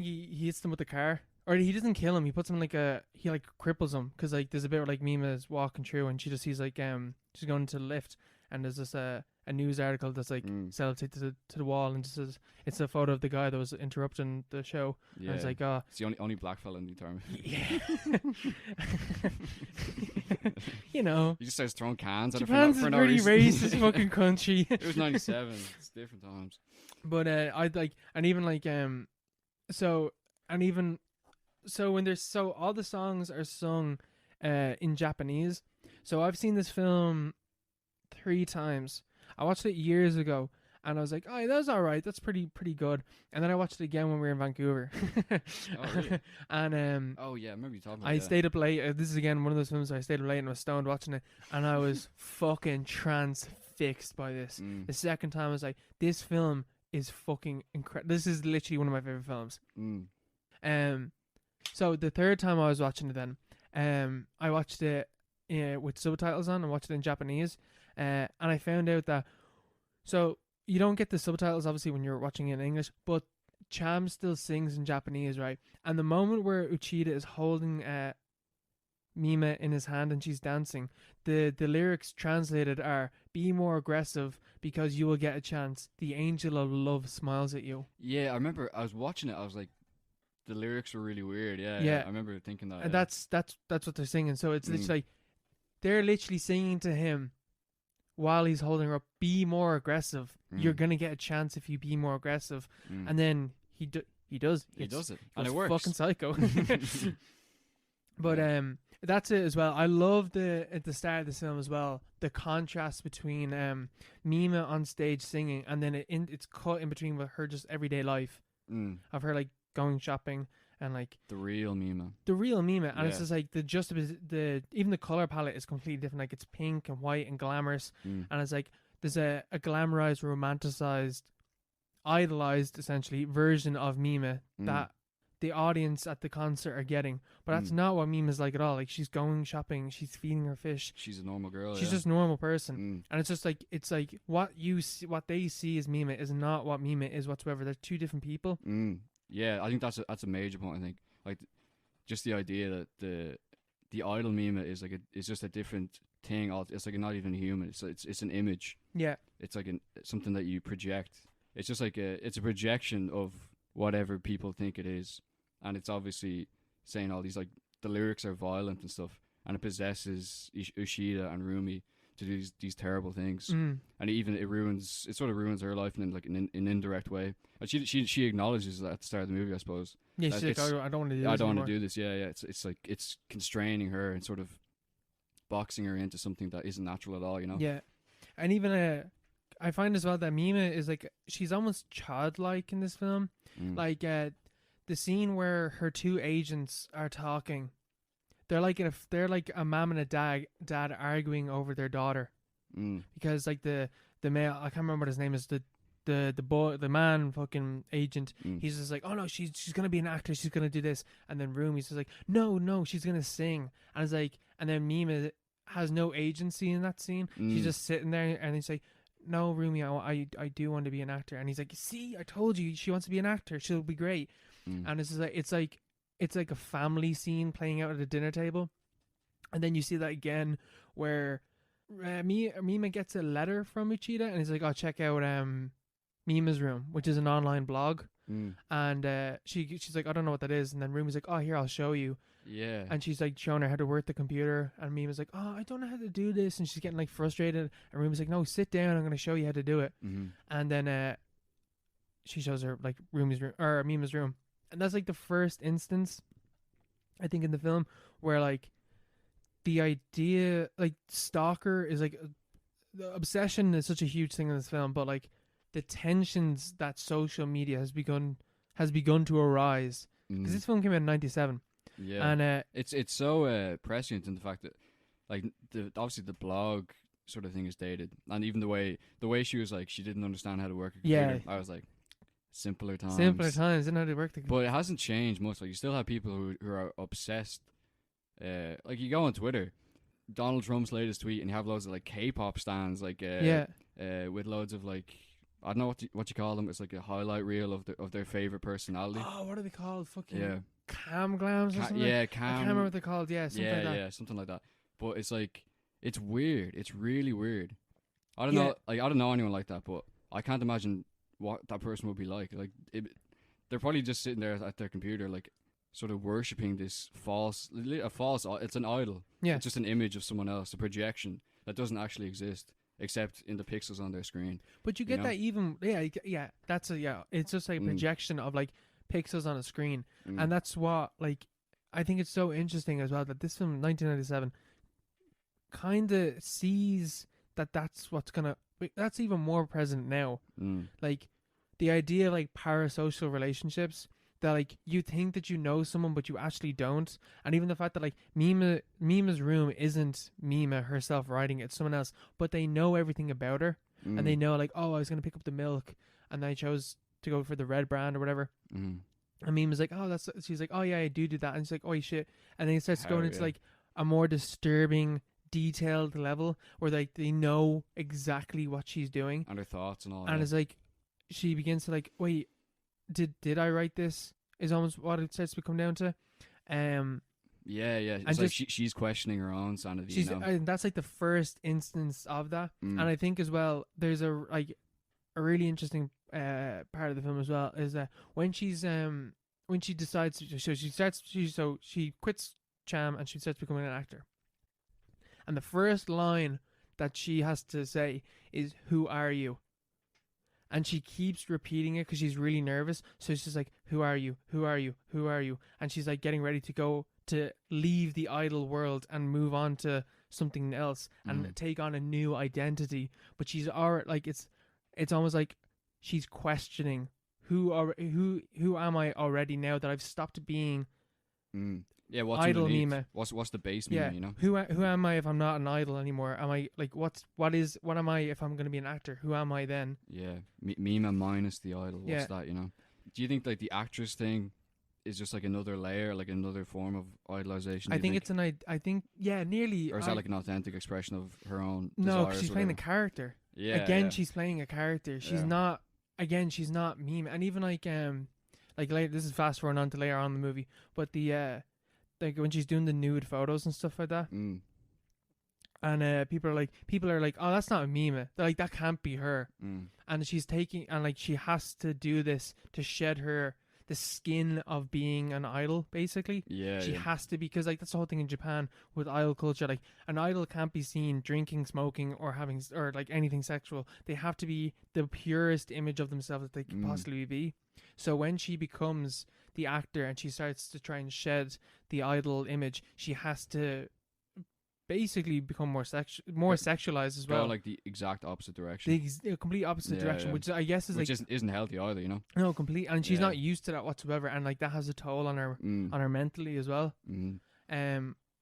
he hits them with the car, or he doesn't kill him. He puts him he like cripples him, because like there's a bit where like Mima is walking through and she just sees like she's going to the lift, and there's this a news article that's like sellotape to the wall, and just says it's a photo of the guy that was interrupting the show. Yeah. And it's like, it's the only black fella in the entire movie. Yeah. You know, he just starts throwing cans at Japan's it for a no pretty reason. racist fucking country. It was 97. It's different times. But I'd like, and even like so when there's all the songs are sung in Japanese. So I've seen this film 3 times. I watched it years ago, and I was like, "Oh, that's all right. That's pretty good." And then I watched it again when we were in Vancouver. Oh, really? And oh yeah, I remember you talking about I stayed up late. This is again one of those films where I stayed up late and was stoned watching it, and I was fucking transfixed by this. The second time I was like, "This film is fucking incredible. This is literally one of my favorite films." So the third time I was watching it, then I watched it with subtitles on and watched it in Japanese, and I found out that so you don't get the subtitles obviously when you're watching it in English, but Cham still sings in Japanese, right? And the moment where Uchida is holding Mima in his hand and she's dancing, the lyrics translated are, "Be more aggressive because you will get a chance. The angel of love smiles at you." Yeah, I remember I was watching it. I was like, the lyrics were really weird. Yeah. I remember thinking that. And that's what they're singing. So it's literally like they're literally singing to him while he's holding her up. Be more aggressive. You're gonna get a chance if you be more aggressive. And then he does. He does it, and it works. Fucking psycho. But that's it as well. I love at the start of the film as well, the contrast between Mima on stage singing, and then it's cut in between with her just everyday life of her like going shopping, and like the real Mima. And it's just like even the color palette is completely different. Like it's pink and white and glamorous, and it's like there's a glamorized, romanticized, idolized essentially version of Mima that the audience at the concert are getting, but that's not what Mima's like at all. Like she's going shopping, she's feeding her fish. She's a normal girl. She's just a normal person, and it's just like what you see, what they see as Mima is not what Mima is whatsoever. They're two different people. Yeah, I think that's a major point. I think like just the idea that the idol Mima is like it's just a different thing. It's like not even human. It's an image. Yeah, it's like something that you project. It's just like it's a projection of whatever people think it is. And it's obviously saying all these, like, the lyrics are violent and stuff, and it possesses Ushida and Rumi to do these terrible things. And it sort of ruins her life in like an indirect way. And she acknowledges that at the start of the movie, I suppose. Yeah, she's like, I don't want to do this. I don't want to do this. Yeah. It's like it's constraining her and sort of boxing her into something that isn't natural at all. You know. Yeah, and even I find as well that Mima is like she's almost childlike in this film, like the scene where her two agents are talking, they're like a mom and a dad arguing over their daughter, because like the male, I can't remember what his name is, the man fucking agent, he's just like, oh no, she's gonna be an actor, she's gonna do this, and then Rumi's just like, no, she's gonna sing, and it's like, and then Mima has no agency in that scene. She's just sitting there, and he's like, no, Rumi, I do want to be an actor, and he's like, see, I told you, she wants to be an actor, she'll be great. And it's like a family scene playing out at a dinner table, and then you see that again where Mima gets a letter from Uchida, and he's like, oh, check out Mima's room, which is an online blog, and she's like, I don't know what that is, and then Rumi's like, oh, here, I'll show you. Yeah. And she's like showing her how to work the computer, and Mima's like, oh, I don't know how to do this, and she's getting like frustrated, and Rumi's like, no, sit down, I'm going to show you how to do it. And then she shows her like Mima's room. And that's like the first instance, I think, in the film where like the idea, like stalker is like the obsession is such a huge thing in this film, but like the tensions that social media has begun to arise, because this film came out in 1997. Yeah, and it's so prescient in the fact that like obviously the blog sort of thing is dated, and even the way she was like, she didn't understand how to work a computer. I was like, simpler times, didn't know how to work the computer. But it hasn't changed much. Like you still have people who are obsessed. Like you go on Twitter, Donald Trump's latest tweet, and you have loads of like K-pop stands, like with loads of like, I don't know what you call them. It's like a highlight reel of their favorite personality. Oh, what are they called? Fucking cam glams or something? Yeah, I can't remember what they're called. Yeah, something like that. Yeah, something like that. But it's like, it's weird. It's really weird. I don't know. Like I don't know anyone like that, but I can't imagine what that person would be like. Like they're probably just sitting there at their computer, like sort of worshipping this false. It's an idol. Yeah, it's just an image of someone else, a projection that doesn't actually exist, except in the pixels on their screen. But you get that even, that's it's just like a projection of like pixels on a screen, and that's what, like, I think it's so interesting as well that this film, 1997, kind of sees that's even more present now. Like the idea of like parasocial relationships, that like you think that you know someone but you actually don't, and even the fact that like Mima's room isn't Mima herself writing it, it's someone else, but they know everything about her, and they know like, oh, I was gonna pick up the milk and I chose to go for the red brand or whatever, and Mima's like, oh, she's like, oh yeah, I do that, and she's like, oh shit, and then it starts going into like a more disturbing, detailed level where like they know exactly what she's doing and her thoughts and all, and it's like she begins to like, wait, did I write this, is almost what it starts to come down to. It's like she's questioning her own sanity, and that's like the first instance of that. And I think as well there's a really interesting part of the film as well, is that when she decides, she quits Cham and she starts becoming an actor, and the first line that she has to say is, who are you? And she keeps repeating it because she's really nervous. So she's just like, who are you? Who are you? Who are you? And she's like getting ready to go to leave the idol world and move on to something else and take on a new identity. But she's already like, it's almost like she's questioning who am I already now that I've stopped being Yeah, what's idol underneath? meme? What's the base meme? You know. Who am I if I'm not an idol anymore? Am I like what am I if I'm going to be an actor? Who am I then? Yeah, meme minus the idol. What's Yeah. that? You know. Do you think like the actress thing is just like another layer, like another form of idolization? I think it's an I think nearly. Or is that like an authentic expression of her own? No, because she's playing a character. Yeah. Again, she's playing a character. She's Yeah. not. Again, she's not meme. And even like later. This is fast forward on to later on in the movie, but the like when she's doing the nude photos and stuff like that. And people are like, oh, that's not a meme. They're like, that can't be her. And she's taking, and like she has to do this to shed the skin of being an idol, basically. Yeah. She has to, because like that's the whole thing in Japan with idol culture. Like an idol can't be seen drinking, smoking, or having, or like anything sexual. They have to be the purest image of themselves that they could possibly be. So when she becomes the actor and she starts to try and shed the idol image, she has to basically become more sexualized as well. Go like the exact opposite direction. The complete opposite direction, which I guess is which like isn't healthy either, you know. No, complete, and she's not used to that whatsoever, and like that has a toll on her mentally as well.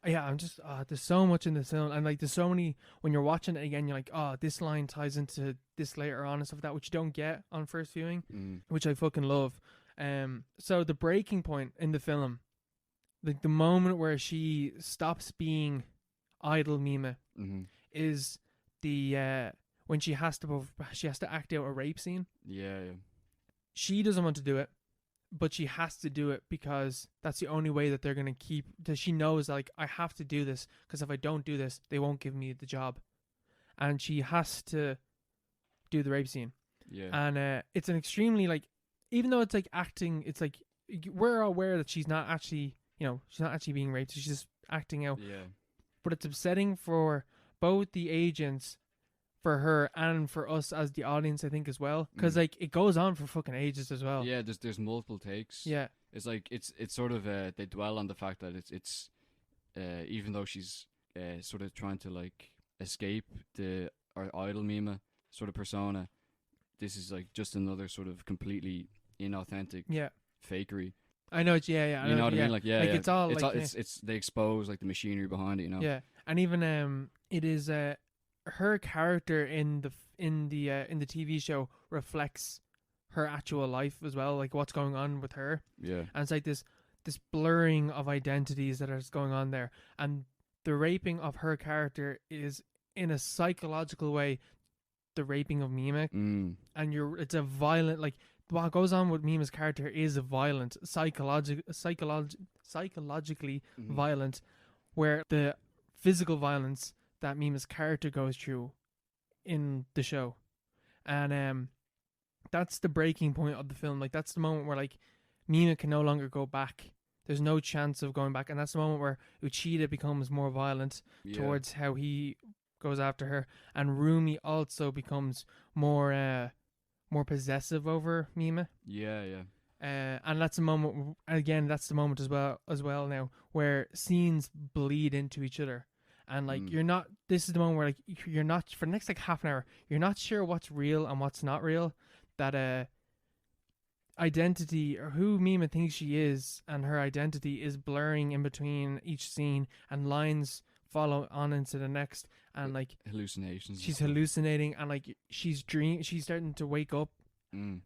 Yeah, I'm just there's so much in this film, and like there's so many when you're watching it again, you're like, oh, this line ties into this later on and stuff like that, which you don't get on first viewing, which I fucking love. So the breaking point in the film, like the moment where she stops being idol meme is the when she has to act out a rape scene. Yeah. She doesn't want to do it, but she has to do it because that's the only way that they're gonna keep. That she knows, like, I have to do this because if I don't do this, they won't give me the job, and she has to do the rape scene. Yeah, and it's an extremely, like, even though it's like acting, it's like we're aware that she's not actually, she's not actually being raped. She's just acting out. Yeah. But it's upsetting for both the agents, for her, and for us as the audience, I think, as well, because like it goes on for fucking ages as well. Yeah, there's multiple takes. Yeah, it's like it's sort of they dwell on the fact that it's even though she's sort of trying to like escape the idol meme sort of persona, this is like just another sort of completely inauthentic fakery. I know it's you know what I mean? Like it's all it's like, it's they expose like the machinery behind it, you know. Yeah, and even it is her character in the TV show reflects her actual life as well, like what's going on with her. Yeah, and it's like this blurring of identities that is going on there, and the raping of her character is in a psychological way the raping of Mima, and it's a violent, like, what goes on with Mima's character is a violent, psychologically violent, where the physical violence that Mima's character goes through in the show. And that's the breaking point of the film. Like, that's the moment where, like, Mima can no longer go back. There's no chance of going back. And that's the moment where Uchida becomes more violent towards how he goes after her. And Rumi also becomes more possessive over Mima. Yeah. And that's the moment, again, that's the moment as well now, where scenes bleed into each other. And like this is the moment where, like, you're not, for the next like half an hour, you're not sure what's real and what's not real. That identity, or who Mima thinks she is, and her identity is blurring in between each scene, and lines follow on into the next, and like hallucinations. She's hallucinating, and like she's starting to wake up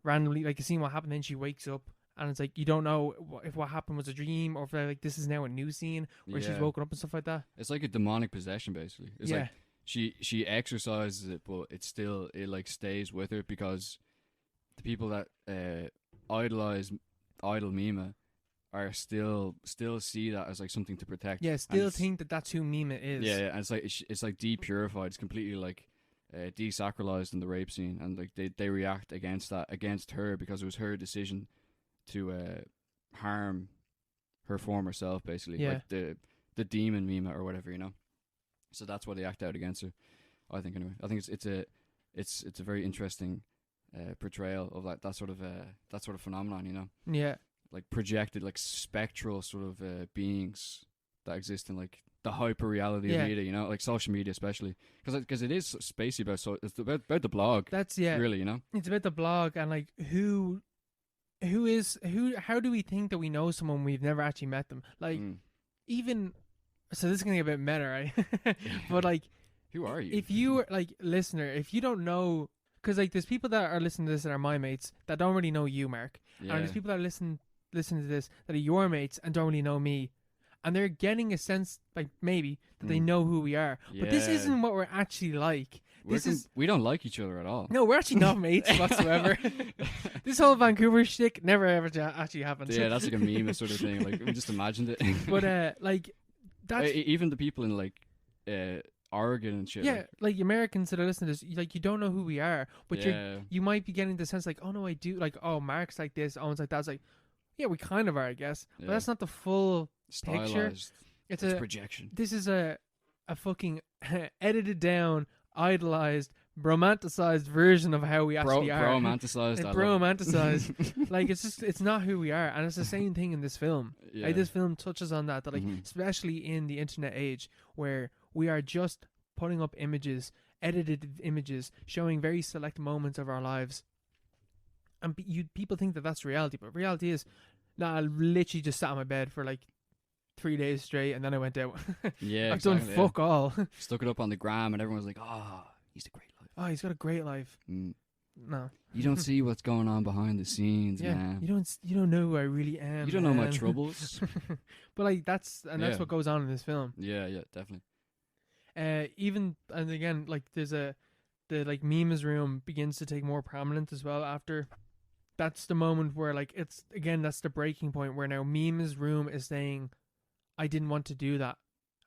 randomly. Like, you see what happened, then she wakes up. And it's like, you don't know if what happened was a dream, or if like this is now a new scene where she's woken up and stuff like that. It's like a demonic possession, basically. It's like she exercises it, but it like stays with her, because the people that idolize idol Mima are still see that as like something to protect. Yeah, still think that that's who Mima is. Yeah, and it's like depurified. It's completely like desacralized in the rape scene, and like they react against her, because it was her decision to harm her former self, basically, like the demon Mima or whatever, you know. So that's why they act out against her, I think. Anyway, I think it's a very interesting portrayal of that sort of phenomenon, you know. Yeah, like projected, like spectral sort of beings that exist in like the hyper reality of media, you know, like social media especially, because it is spacey it's about the blog. That's really, you know, it's about the blog, and like who how do we think that we know someone we've never actually met them? Like, even, so this is going to get a bit meta, right? But like, who are you? If you like, listener, if you don't know, because like there's people that are listening to this that are my mates that don't really know you, Mark. Yeah. And there's people that listen to this that are your mates and don't really know me. And they're getting a sense, like, maybe, that they know who we are. Yeah. But this isn't what we're actually like. We don't like each other at all. No, we're actually not mates whatsoever. This whole Vancouver shtick never ever actually happened. Yeah, that's like a meme sort of thing. Like, we just imagined it. But like, that's even the people in like Oregon and shit. Yeah, like Americans that are listening to this, like, you don't know who we are, but you might be getting the sense like, oh no, I do. Like, oh, Mark's like this, Owen's like that. It's like, yeah, we kind of are, I guess, but that's not the full picture. It's a projection. This is a fucking edited down, idolized, romanticized version of how we actually are. Romanticized. Like, it's not who we are, and it's the same thing in this film. Yeah. Like, this film touches on that, like, especially in the internet age where we are just putting up images, edited images, showing very select moments of our lives, and people think that that's reality, but reality is, I literally just sat on my bed for like 3 days straight, and then I went out. Yeah, I've done fuck all. Stuck it up on the gram, and everyone's like, "Oh, he's a great life. Oh, he's got a great life." No, you don't see what's going on behind the scenes, man. You don't know who I really am. You don't know my troubles. But like, that's what goes on in this film. Yeah, definitely. Even, and again, like, the like Mima's room begins to take more prominent as well after. That's the moment where, like, it's, again, that's the breaking point where now Mima's room is saying, I didn't want to do that,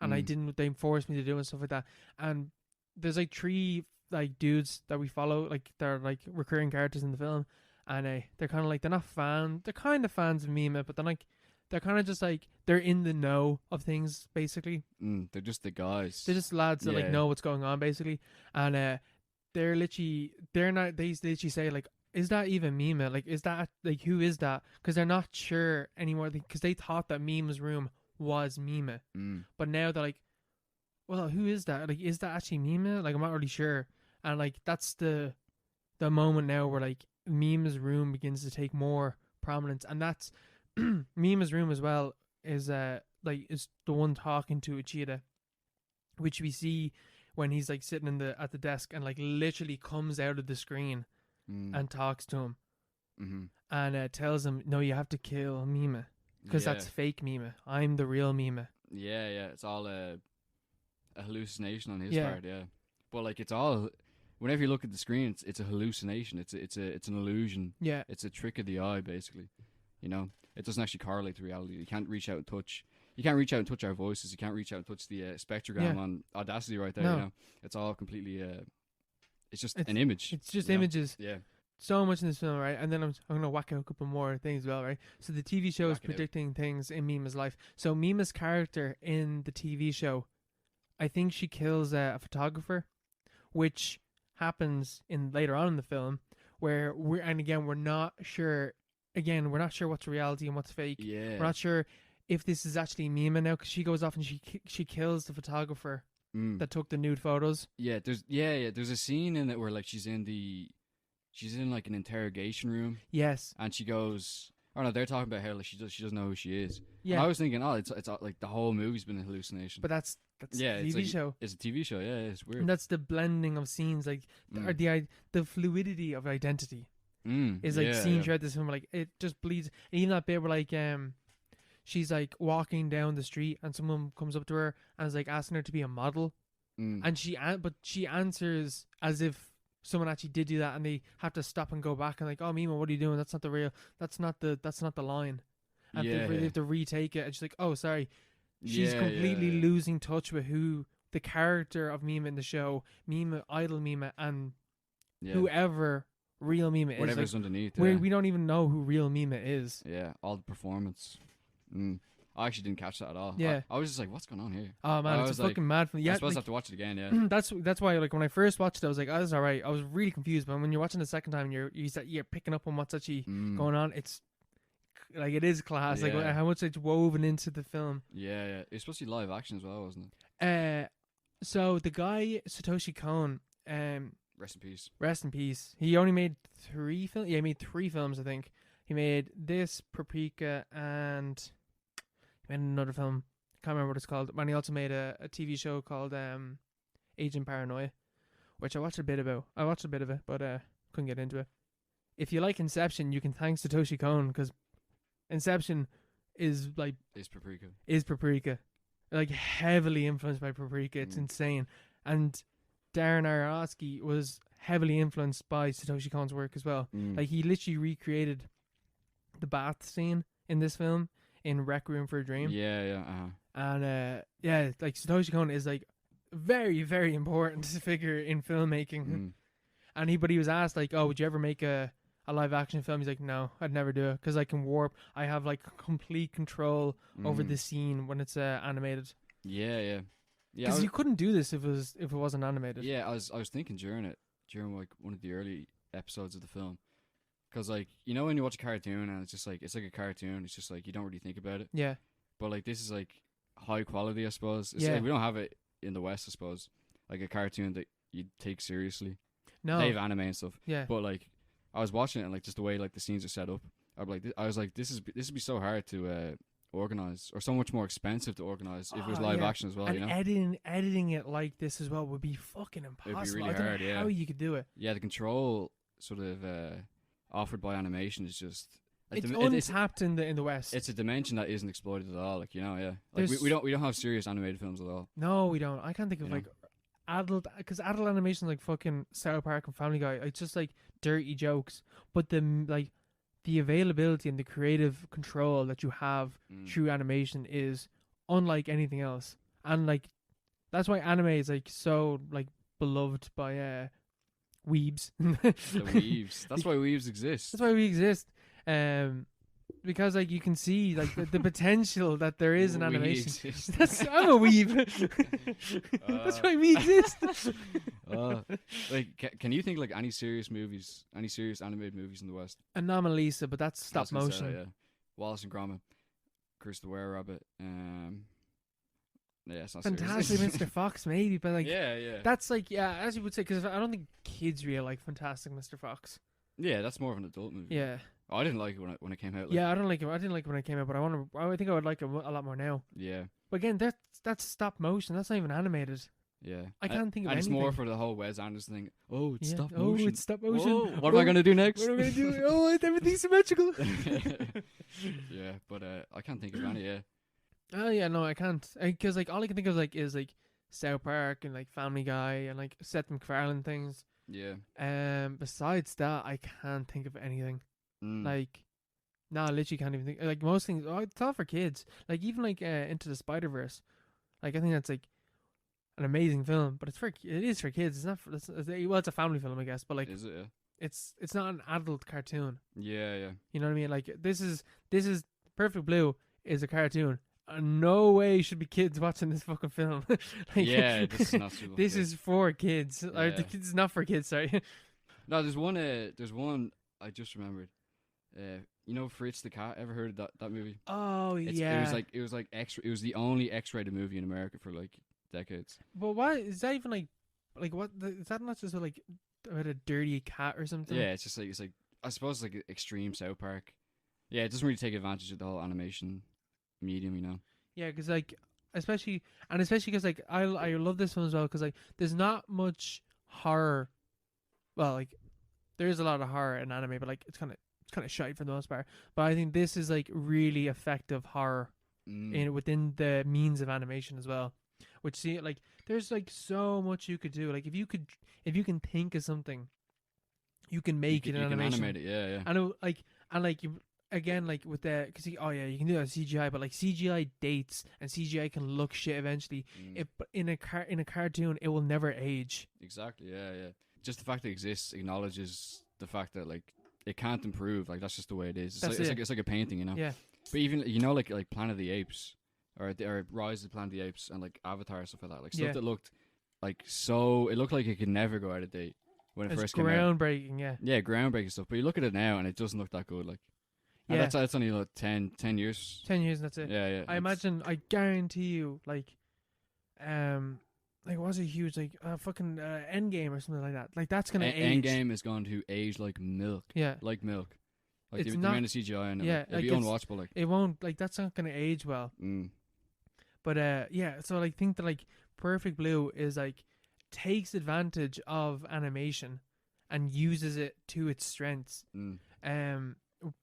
and they forced me to do it and stuff like that. And there's like 3 like dudes that we follow, like, they're like recurring characters in the film, and they're kind of like, they're kind of fans of Mima, but they're kind of just like, they're in the know of things, basically. They're just the guys. They're just lads that like know what's going on, basically. And they literally say like, is that even Mima? Like, is that, like, who is that? Because they're not sure anymore, because they thought that Mima's room was Mima. But now they're like, well, who is that? Like, is that actually Mima? Like, I'm not really sure. And like, that's the moment now where like Mima's room begins to take more prominence, and that's Mima's room as well is is the one talking to Uchida, which we see when he's like sitting at the desk, and like literally comes out of the screen and talks to him, and tells him, no, you have to kill Mima because that's fake Mima. I'm the real Mima. Yeah, it's all a hallucination on his part. Yeah, but like, it's all, whenever you look at the screen, it's a hallucination. It's an illusion. Yeah, it's a trick of the eye, basically. You know, it doesn't actually correlate to reality. You can't reach out and touch. You can't reach out and touch our voices. You can't reach out and touch the spectrogram on Audacity right there. No. You know, it's all completely. It's just an image. It's just images. Yeah. So much in this film, right? And then I'm gonna whack out a couple more things as well, right? So the TV show is predicting things in Mima's life. So Mima's character in the TV show, I think she kills a photographer, which happens later on in the film, where we're not sure. Again, we're not sure what's reality and what's fake. Yeah. We're not sure if this is actually Mima now, because she goes off and she kills the photographer that took the nude photos. Yeah, there's a scene in it where like she's in like an interrogation room. Yes. And she goes, oh no, they're talking about her like she doesn't know who she is. Yeah. And I was thinking, it's like the whole movie's been a hallucination. But that's a TV show. It's a TV show. Yeah, it's weird. And that's the blending of scenes, like the fluidity of identity. Is like seen throughout this film. Like, it just bleeds. And even that bit where like she's like walking down the street and someone comes up to her and is like asking her to be a model, and she answers as if someone actually did do that, and they have to stop and go back and like, oh Mima, what are you doing? That's not the line. And they have to retake it, and she's like, oh sorry. She's completely losing touch with who the character of Mima in the show, Mima, idol Mima, and whoever real Mima is. Whatever's like, underneath. We don't even know who real Mima is. Yeah, all the performance. I actually didn't catch that at all. Yeah. I was just like, what's going on here? Oh man, it's a fucking mad film. Yeah, I suppose I have to watch it again, yeah. That's why, like, when I first watched it, I was like, oh, this is alright. I was really confused, but when you're watching the second time, you're picking up on what's actually going on. It's like, it is class. Like, how much it's woven into the film. Yeah. It's supposed to be live action as well, wasn't it? So the guy Satoshi Kon, rest in peace. Rest in peace. He only made 3 films. Yeah, he made 3 films, I think. He made this, Paprika, and he made another film. Can't remember what it's called. And he also made a TV show called Agent Paranoia, which I watched a bit of it, but couldn't get into it. If you like Inception, you can thank Satoshi Kon, because Inception is Paprika. Like, heavily influenced by Paprika. It's insane. And Darren Aronofsky was heavily influenced by Satoshi Kon's work as well. Like, he literally recreated the bath scene in this film in Requiem for a Dream. And like, Satoshi Kon is like very, very important figure in filmmaking. And he was asked, like, oh, would you ever make a live action film? He's like, no, I'd never do it, because I can warp. I have like complete control over the scene when it's animated. Yeah. Because you couldn't do this if it wasn't animated. Yeah, I was thinking during like one of the early episodes of the film, because like, you know when you watch a cartoon and it's like a cartoon, it's just like you don't really think about it. Yeah. But like, this is like high quality, I suppose. Like, we don't have it in the West, I suppose. Like a cartoon that you take seriously. No. They have anime and stuff. Yeah. But like, I was watching it and like just the way like the scenes are set up, I was like, this would be so hard to organize, or so much more expensive to organize if it was live action as well. And you know, editing it like this as well would be fucking impossible. It'd be really I don't hard. know how you could do it. Yeah, the control sort of offered by animation is just. It's untapped in the West. It's a dimension that isn't exploited at all. Like, you know, like we don't have serious animated films at all. No, we don't. I can't think of like adult, because adult animation like fucking South Park and Family Guy. It's just like dirty jokes, but the availability and the creative control that you have through animation is unlike anything else. And like, that's why anime is like so like beloved by weebs. The weebs. That's why weebs exist. That's why we exist. Because like you can see like the potential that there is in animation. I'm a weeb. That's why we exist. Like, can you think like any serious animated movies in the West? Anomalisa, but that's stop motion. Yeah. Wallace and Gromit, Curse the Were-Rabbit. Yeah, it's not Fantastic serious. Mr. Fox, maybe, but like, yeah. That's like, as you would say, because I don't think kids really like Fantastic Mr. Fox. Yeah, that's more of an adult movie. Yeah. Oh, I didn't like it when it came out. Like. Yeah, I don't like it. I didn't like it when it came out, but I think I would like it a lot more now. Yeah. But again, that's stop motion. That's not even animated. Yeah. I can't think of anything. And it's more for the whole Wes Anderson thing. Oh, it's stop motion. Oh, it's stop motion. Whoa, what am I going to do next? What am I going to do? Oh, everything's symmetrical. Yeah, but I can't think of any, Oh, yeah, no, I can't. Because, like, all I can think of, like, is, like, South Park and, like, Family Guy and, like, Seth MacFarlane things. Yeah. Besides that, I can't think of anything. Like, no, I literally can't even think. Like, most things, it's all for kids. Like, even, like, Into the Spider-Verse. Like, I think that's, like, an amazing film, but it is for kids. It's not for, it's a family film, I guess, but, like, is it? Yeah. It's not an adult cartoon. Yeah. You know what I mean? Like, this is Perfect Blue is a cartoon. No way should be kids watching this fucking film. Like, yeah, this is not suitable. This is for kids. Yeah. Or the kids is not for kids. Sorry. No, there's one I just remembered. You know, Fritz the Cat. Ever heard of that movie? Oh, yeah. It was like It was the only X-rated movie in America for like decades. But why is that even like what? Is that not just like about a dirty cat or something? Yeah, it's like I suppose it's like extreme South Park. Yeah, it doesn't really take advantage of the whole animation medium, you know. Yeah, because like especially because like I love this one as well because like there's not much horror. Well, like there is a lot of horror in anime, but like it's kind of shite for the most part. But I think this is like really effective horror within the means of animation as well. Which see like there's like so much you could do. Like if you can think of something, you can make it in animation. Can animate it, yeah. And you. Again, like with the, because you can do that with CGI, but like CGI dates and CGI can look shit eventually. But in a cartoon, it will never age. Exactly, yeah. Just the fact that it exists acknowledges the fact that like it can't improve. Like that's just the way it is. It's like a painting, you know. Yeah. But even like Planet of the Apes, or Rise of the Planet of the Apes, and like Avatar and stuff like that. Like stuff that looked like it looked like it could never go out of date when it first came out. Groundbreaking, yeah. Yeah, groundbreaking stuff. But you look at it now and it doesn't look that good. Like. Yeah, that's only like 10 years. 10 years, and that's it. Yeah. I guarantee you, like was it huge, like fucking Endgame or something like that. Like that's gonna age. Endgame is going to age like milk. Yeah, like milk. Like it's the not. amount of CGI in it, Yeah, like, it'd like be unwatchable. Like, it won't like that's not gonna age well. But yeah, so I think that like Perfect Blue is like takes advantage of animation and uses it to its strengths.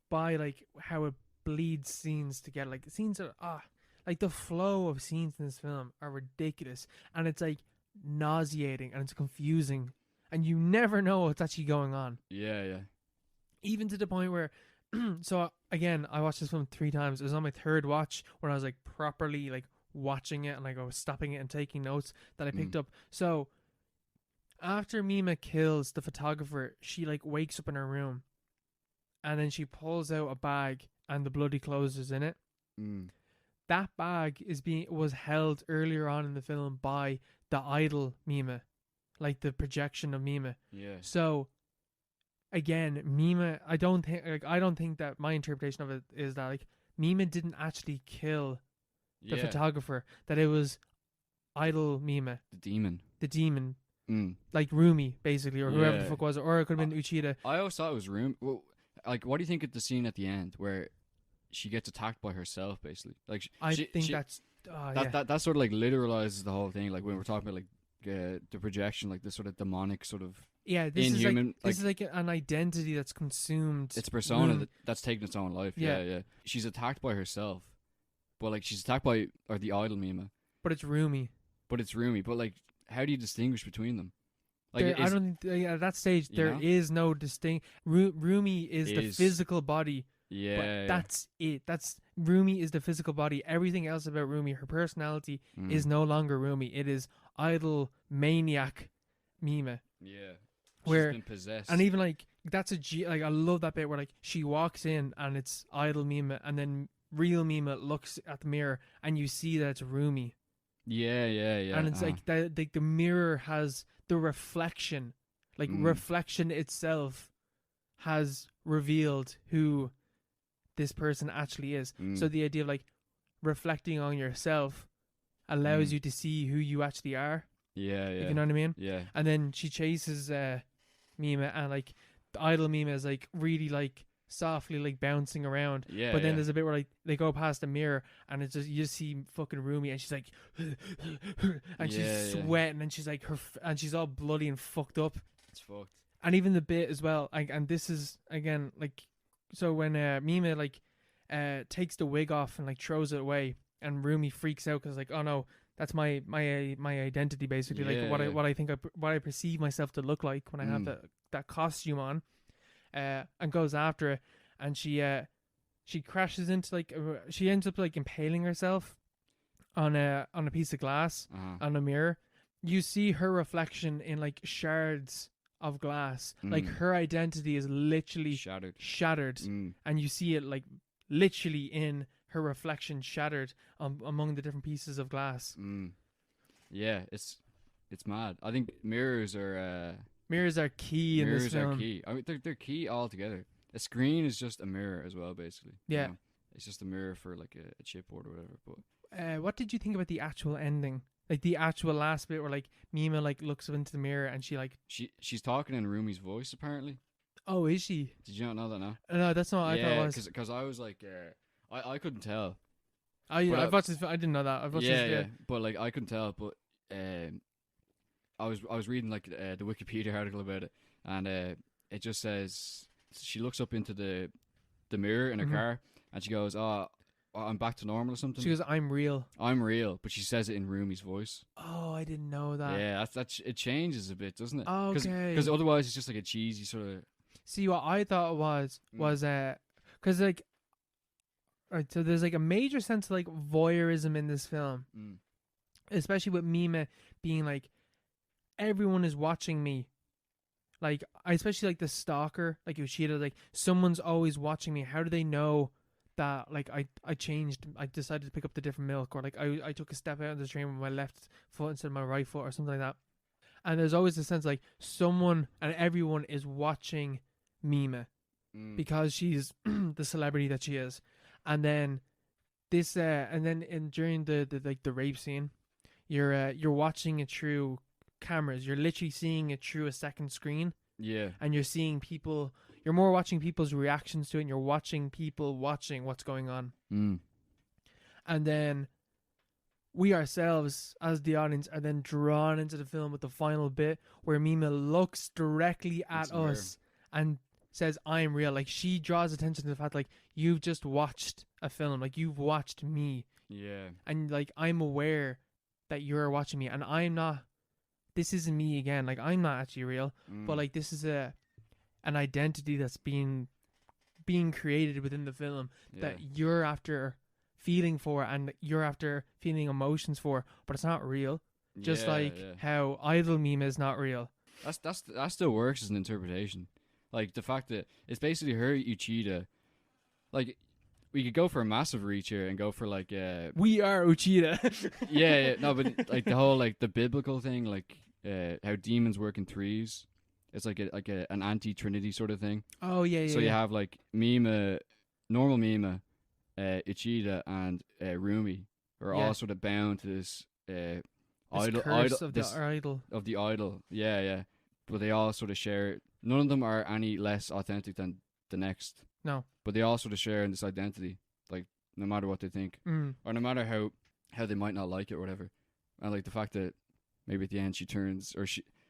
By like how it bleeds scenes together. Like scenes are like the flow of scenes in this film are ridiculous, and it's like nauseating and it's confusing, and you never know what's actually going on. Yeah. Even to the point where, so again, I watched this film 3 times. It was on my third watch when I was like properly like watching it and like I was stopping it and taking notes that I picked up. So after Mima kills the photographer, she like wakes up in her room, and then she pulls out a bag and the bloody clothes is in it. That bag was held earlier on in the film by the idol Mima, like the projection of Mima. Yeah. So again, Mima, I don't think that my interpretation of it is that like Mima didn't actually kill the photographer, that it was idol Mima, the demon, like Rumi basically, or whoever the fuck was, or it could have been Uchida. I always thought it was Rumi. Well, like, what do you think of the scene at the end where she gets attacked by herself, basically? Like, I think that's that sort of like literalizes the whole thing. Like when we're talking about like the projection, like this sort of demonic sort of inhuman. This is like an identity that's consumed. It's a persona that's taken its own life. Yeah. She's attacked by herself, but like she's attacked by the idol Mima. But it's Rumi. But like, how do you distinguish between them? Like, I don't think at that stage there is no distinct. Rumi is the physical body. Yeah, but that's it. That's Rumi is the physical body. Everything else about Rumi, her personality, is no longer Rumi. It is idol maniac Mima. Yeah, she's been possessed. And even like that's like I love that bit where like she walks in and it's idol Mima, and then real Mima looks at the mirror and you see that it's Rumi. Yeah. And it's like the mirror has the reflection, like reflection itself has revealed who this person actually is. So the idea of like reflecting on yourself allows you to see who you actually are. Yeah. If you know what I mean? Yeah. And then she chases Mima, and like the idol Mima is like really like softly like bouncing around. Yeah. But then there's a bit where like they go past the mirror and it's just you just see fucking Rumi, and she's like and she's sweating and she's like and she's all bloody and fucked up. It's fucked. And even the bit as well, like, and this is again like, so when Mima like takes the wig off and like throws it away, and Rumi freaks out because like, oh no, that's my identity basically, like what I think what I perceive myself to look like when I have that costume on, and goes after it, and she crashes into like she ends up like impaling herself on a piece of glass on a mirror. You see her reflection in like shards of glass. Like her identity is literally shattered. And you see it like literally in her reflection shattered among the different pieces of glass. Yeah, it's mad. I think mirrors are key in this film. Mirrors are key. I mean, they're key altogether. A screen is just a mirror as well, basically. Yeah, you know? It's just a mirror for like a chipboard or whatever. But what did you think about the actual ending? Like the actual last bit where like Mima like looks up into the mirror and she's talking in Rumi's voice apparently. Oh, is she? Did you not know that now? No, that's not what I thought it was. Because I was like, I couldn't tell. I watched this. I didn't know that. I watched this. But like I couldn't tell. But I was reading like the Wikipedia article about it, and it just says she looks up into the mirror in her car, and she goes, "Oh, I'm back to normal" or something. She goes, "I'm real." I'm real, but she says it in Rumi's voice. Oh, I didn't know that. Yeah, it changes a bit, doesn't it? Okay. Because otherwise it's just like a cheesy sort of. See, what I thought it was because like, right, so there's like a major sense of like voyeurism in this film, especially with Mima being like, everyone is watching me. Like, especially like the stalker, like Uchida, like someone's always watching me. How do they know that like I changed, I decided to pick up the different milk, or like I took a step out of the train with my left foot instead of my right foot or something like that. And there's always a sense like someone and everyone is watching Mima because she's the celebrity that she is. And then this and then during the like the rape scene, you're watching it through cameras. You're literally seeing it through a second screen. Yeah. And you're seeing people, you're more watching people's reactions to it, and you're watching people watching what's going on. And then we ourselves, as the audience, are then drawn into the film with the final bit where Mima looks directly at us and says, "I'm real." Like, she draws attention to the fact, like, you've just watched a film, like, you've watched me. Yeah. And, like, I'm aware that you're watching me, and I'm not, this isn't me again. Like, I'm not actually real, but, like, this is an identity that's being created within the film that you're after feeling for, and you're after feeling emotions for, but it's not real. Just how idol Mima is not real. That still works as an interpretation. Like, the fact that it's basically her Uchida. Like, we could go for a massive reach here and go for, like, we are Uchida. yeah, no, but, like, the whole, like, the biblical thing, like, how demons work in threes. It's like an anti-trinity sort of thing. Oh, yeah. So you have, like, Mima, normal Mima, Uchida, and Rumi are all sort of bound to this curse of the idol. Yeah. But they all sort of share. None of them are any less authentic than the next. No. But they all sort of share in this identity, like, no matter what they think, or no matter how they might not like it or whatever. And, like, the fact that maybe at the end she turns, or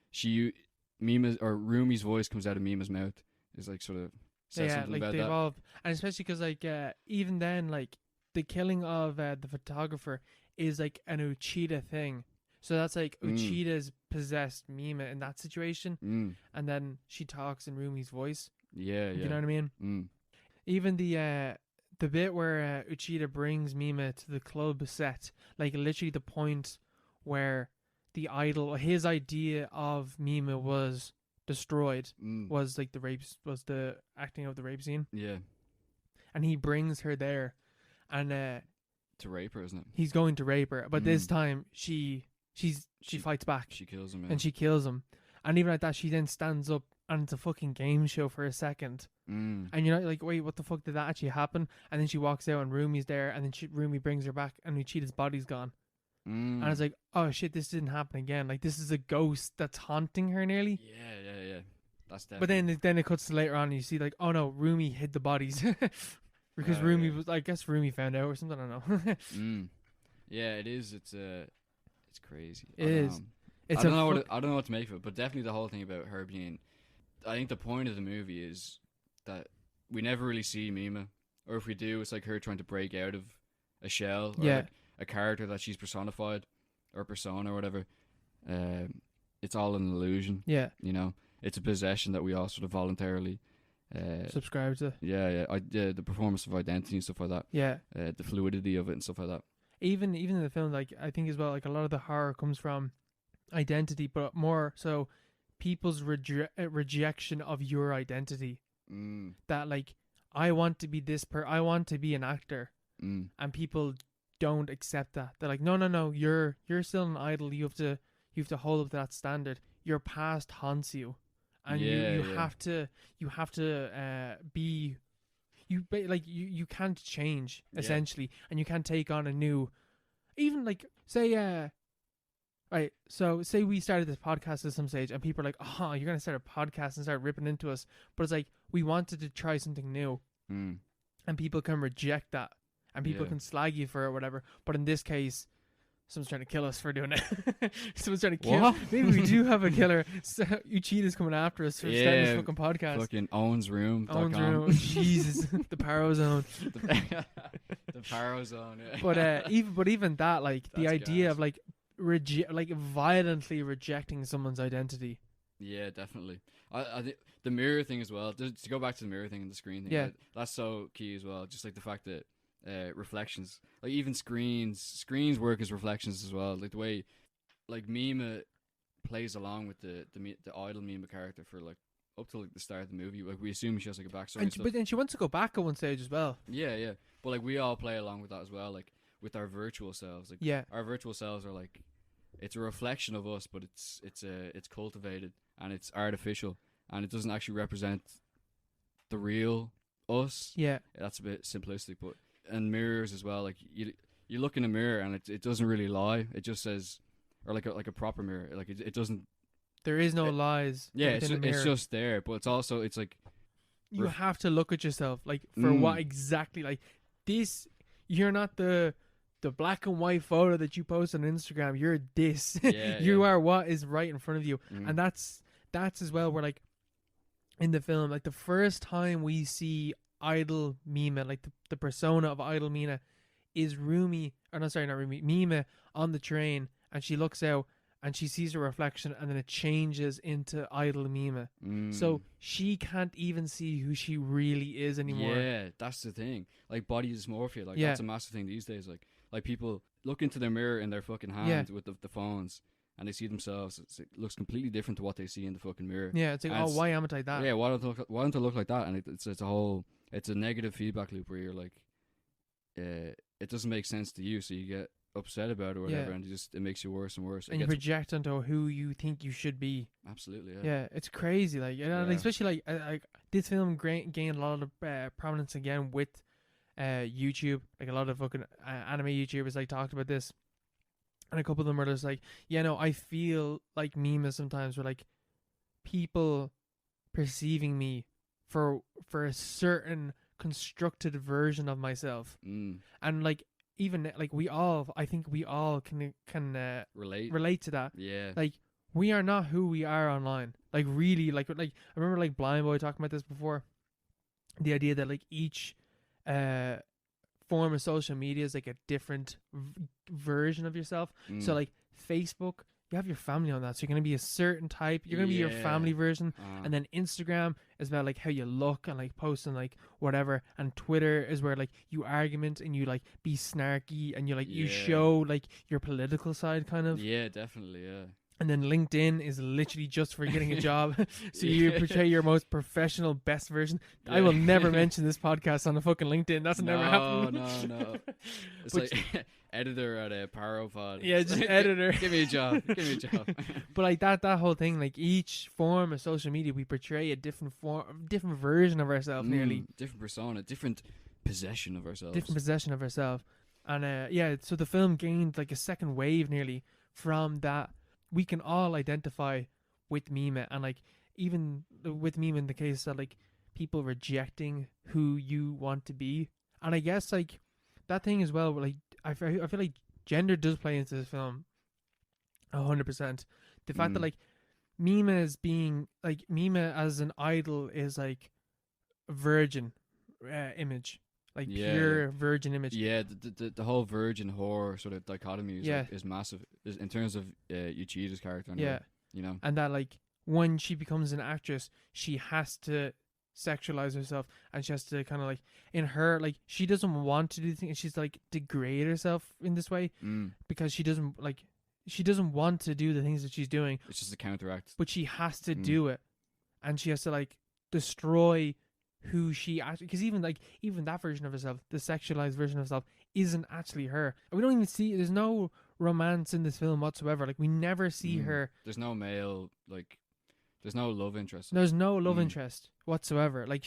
she Mima's or Rumi's voice comes out of Mima's mouth is, like, sort of says something like about they that. evolve, and especially because, like, even then, like, the killing of the photographer is, like, an Uchida thing. So that's, like, Uchida's possessed Mima in that situation, and then she talks in Rumi's voice. Yeah. You know what I mean? Even the bit where Uchida brings Mima to the club set, like, literally the point where the idol, his idea of Mima was destroyed, was, like, was the acting of the rape scene. Yeah. And he brings her there, and to rape her, isn't it? He's going to rape her, but this time she fights back. She kills him, and she kills him. And even like that, she then stands up, and it's a fucking game show for a second. And you're like, wait, what the fuck did that actually happen? And then she walks out, and Rumi's there, and then Rumi brings her back, and Uchida's body's gone. And I was like, oh shit, this didn't happen again. Like, this is a ghost that's haunting her nearly. Yeah. That's definitely. But then it cuts to later on, and you see, like, oh no, Rumi hid the bodies. Because Rumi was, I guess Rumi found out or something, I don't know. Yeah, it is. It's crazy. It is. I don't know what to make of it, but definitely the whole thing about her being. I think the point of the movie is that we never really see Mima, or if we do, it's like her trying to break out of a shell, or like a character that she's personified, or persona, or whatever. It's all an illusion. Yeah, you know, it's a possession that we all sort of voluntarily subscribe to. Yeah. The performance of identity and stuff like that. Yeah, the fluidity of it and stuff like that. Even in the film, like, I think as well, like, a lot of the horror comes from identity, but more so people's rejection of your identity. That, like, I want to be this I want to be an actor, and people don't accept that. They're like, no, you're still an idol. You have to hold up to that standard. Your past haunts you, and you have to be. You can't change, essentially, and you can't take on a new, even, like, say right, so say we started this podcast at some stage, and people are like, oh, you're gonna start a podcast and start ripping into us, but it's like, we wanted to try something new, and people can reject that, and people can slag you for it or whatever, but in this case, someone's trying to kill us for doing it. Someone's trying to kill. What? Maybe we do have a killer. So, Uchida's coming after us for starting this fucking podcast. Fucking Owen's room. Jesus, the Paro Zone. the Paro Zone. Yeah. But even that, like, the idea gas. of, like, violently rejecting someone's identity. Yeah, definitely. I think the mirror thing as well. To go back to the mirror thing and the screen thing. That's so key as well. Just like the fact that. Reflections, like, even screens work as reflections as well, like the way, like, Mima plays along with the idol Mima character for, like, up to, like, the start of the movie. Like, we assume she has, like, a backstory, but then she wants to go back at one stage as well. Yeah, but, like, we all play along with that as well, like, with our virtual selves. Like, our virtual selves are, like, it's a reflection of us, but it's cultivated and it's artificial, and it doesn't actually represent the real us. Yeah, that's a bit simplistic, but. And mirrors as well, like, you look in a mirror and it doesn't really lie. It just says, or like a proper mirror, like, it doesn't. There is no lies. Yeah, it's just there, but it's also, it's like, you have to look at yourself like for what exactly like this. You're not the black and white photo that you post on Instagram. You're this. You are what is right in front of you, and that's as well where like in the film, like the first time we see idol Mima, like the persona of idol Mina, is Rumi, or no, sorry, not Rumi, Mima on the train, and she looks out and she sees her reflection, and then it changes into idol Mima. So she can't even see who she really is anymore. Yeah, that's the thing. Like body dysmorphia, like that's a massive thing these days. Like people look into their mirror in their fucking hands with the phones, and they see themselves. It looks completely different to what they see in the fucking mirror. Yeah, it's like, why am I that? Yeah, why don't I look like that? And it's a negative feedback loop where you're like, it doesn't make sense to you, so you get upset about it or whatever, and it makes you worse and worse. And you project onto who you think you should be. Absolutely, yeah. Yeah, it's crazy. Like, especially like this film gained a lot of prominence again with YouTube. Like a lot of fucking anime YouTubers like talked about this, and a couple of them were just like, I feel like Mima sometimes were like people perceiving me for a certain constructed version of myself, and like even like I think we all can relate to that. Yeah, like we are not who we are online. Like really, like I remember like Blind Boy talking about this before. The idea that like each form of social media is like a different version of yourself. So like Facebook, you have your family on that, so you're going to be a certain type. You're going to be your family version. And then Instagram is about like how you look and like posting like whatever. And Twitter is where like you argument and you like be snarky and you like you show like your political side kind of. Yeah, definitely, yeah. And then LinkedIn is literally just for getting a job. So you portray your most professional, best version. Yeah. I will never mention this podcast on the fucking LinkedIn. That's never happened. No. It's like editor at a Paropod. Yeah, just editor. Give me a job. But like that whole thing, like each form of social media, we portray a different version of ourselves, nearly. Different persona, different possession of ourselves. And so the film gained like a second wave nearly from that. We can all identify with Mima, and like even with Mima in the case that like people rejecting who you want to be. And I guess like that thing as well, like I feel like gender does play into this film 100%. The fact that like Mima as an idol is like a virgin image. Like pure virgin image. Yeah, the whole virgin whore sort of dichotomy is massive in terms of Yuchida's character. Anyway, you know, and that like when she becomes an actress, she has to sexualize herself, and she has to kind of like in her like she doesn't want to do things. She's like degrade herself in this way because she doesn't want to do the things that she's doing. It's just a counteract, but she has to do it, and she has to like destroy who she actually, because even that version of herself, the sexualized version of herself, isn't actually her. And we don't even see, there's no romance in this film whatsoever. Like we never see her. There's no male, like there's no love interest. There's no love interest whatsoever. Like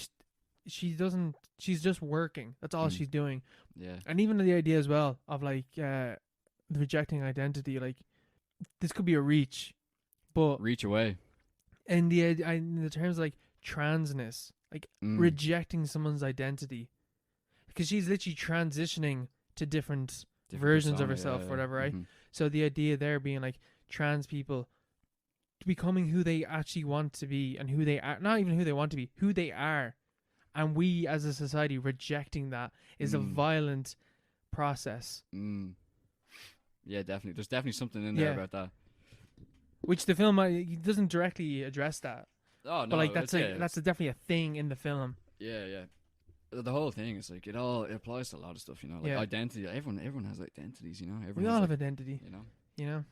she doesn't, she's just working. That's all she's doing. Yeah. And even the idea as well of like rejecting identity, like this could be a reach, but reach away. And in the terms of like transness, like rejecting someone's identity, because she's literally transitioning to different versions of herself, whatever, right? So the idea there being like trans people becoming who they actually want to be, and who they are, not even who they want to be, who they are, and we as a society rejecting that is a violent process. Yeah, definitely. There's definitely something in there about that, which the film doesn't directly address that. Oh no, but like that's definitely a thing in the film. Yeah. The whole thing is like it applies to a lot of stuff, you know, like identity. Everyone has identities, you know. We all have identity, you know,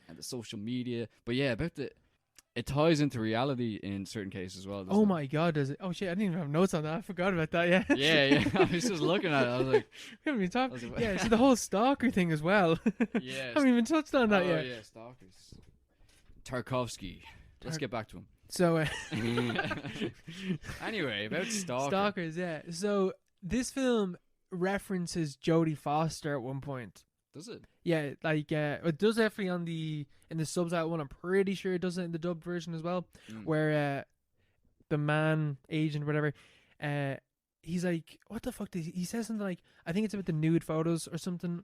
and the social media. But yeah, it ties into reality in certain cases as well. Oh my god, does it? Oh shit, I didn't even have notes on that. I forgot about that. Yeah. Yeah. I was just looking at it. I was like, we haven't even talked. Yeah, so the whole stalker thing as well. Yeah. I haven't even touched on that yet. Oh yeah, stalkers. Tarkovsky. Let's get back to him. So, anyway, about stalkers, yeah. So this film references Jodie Foster at one point. Does it? Yeah, like it does definitely in the subtitle one. I'm pretty sure it does it in the dubbed version as well, where the man agent, whatever, he's like, what the fuck? He says something like, I think it's about the nude photos or something.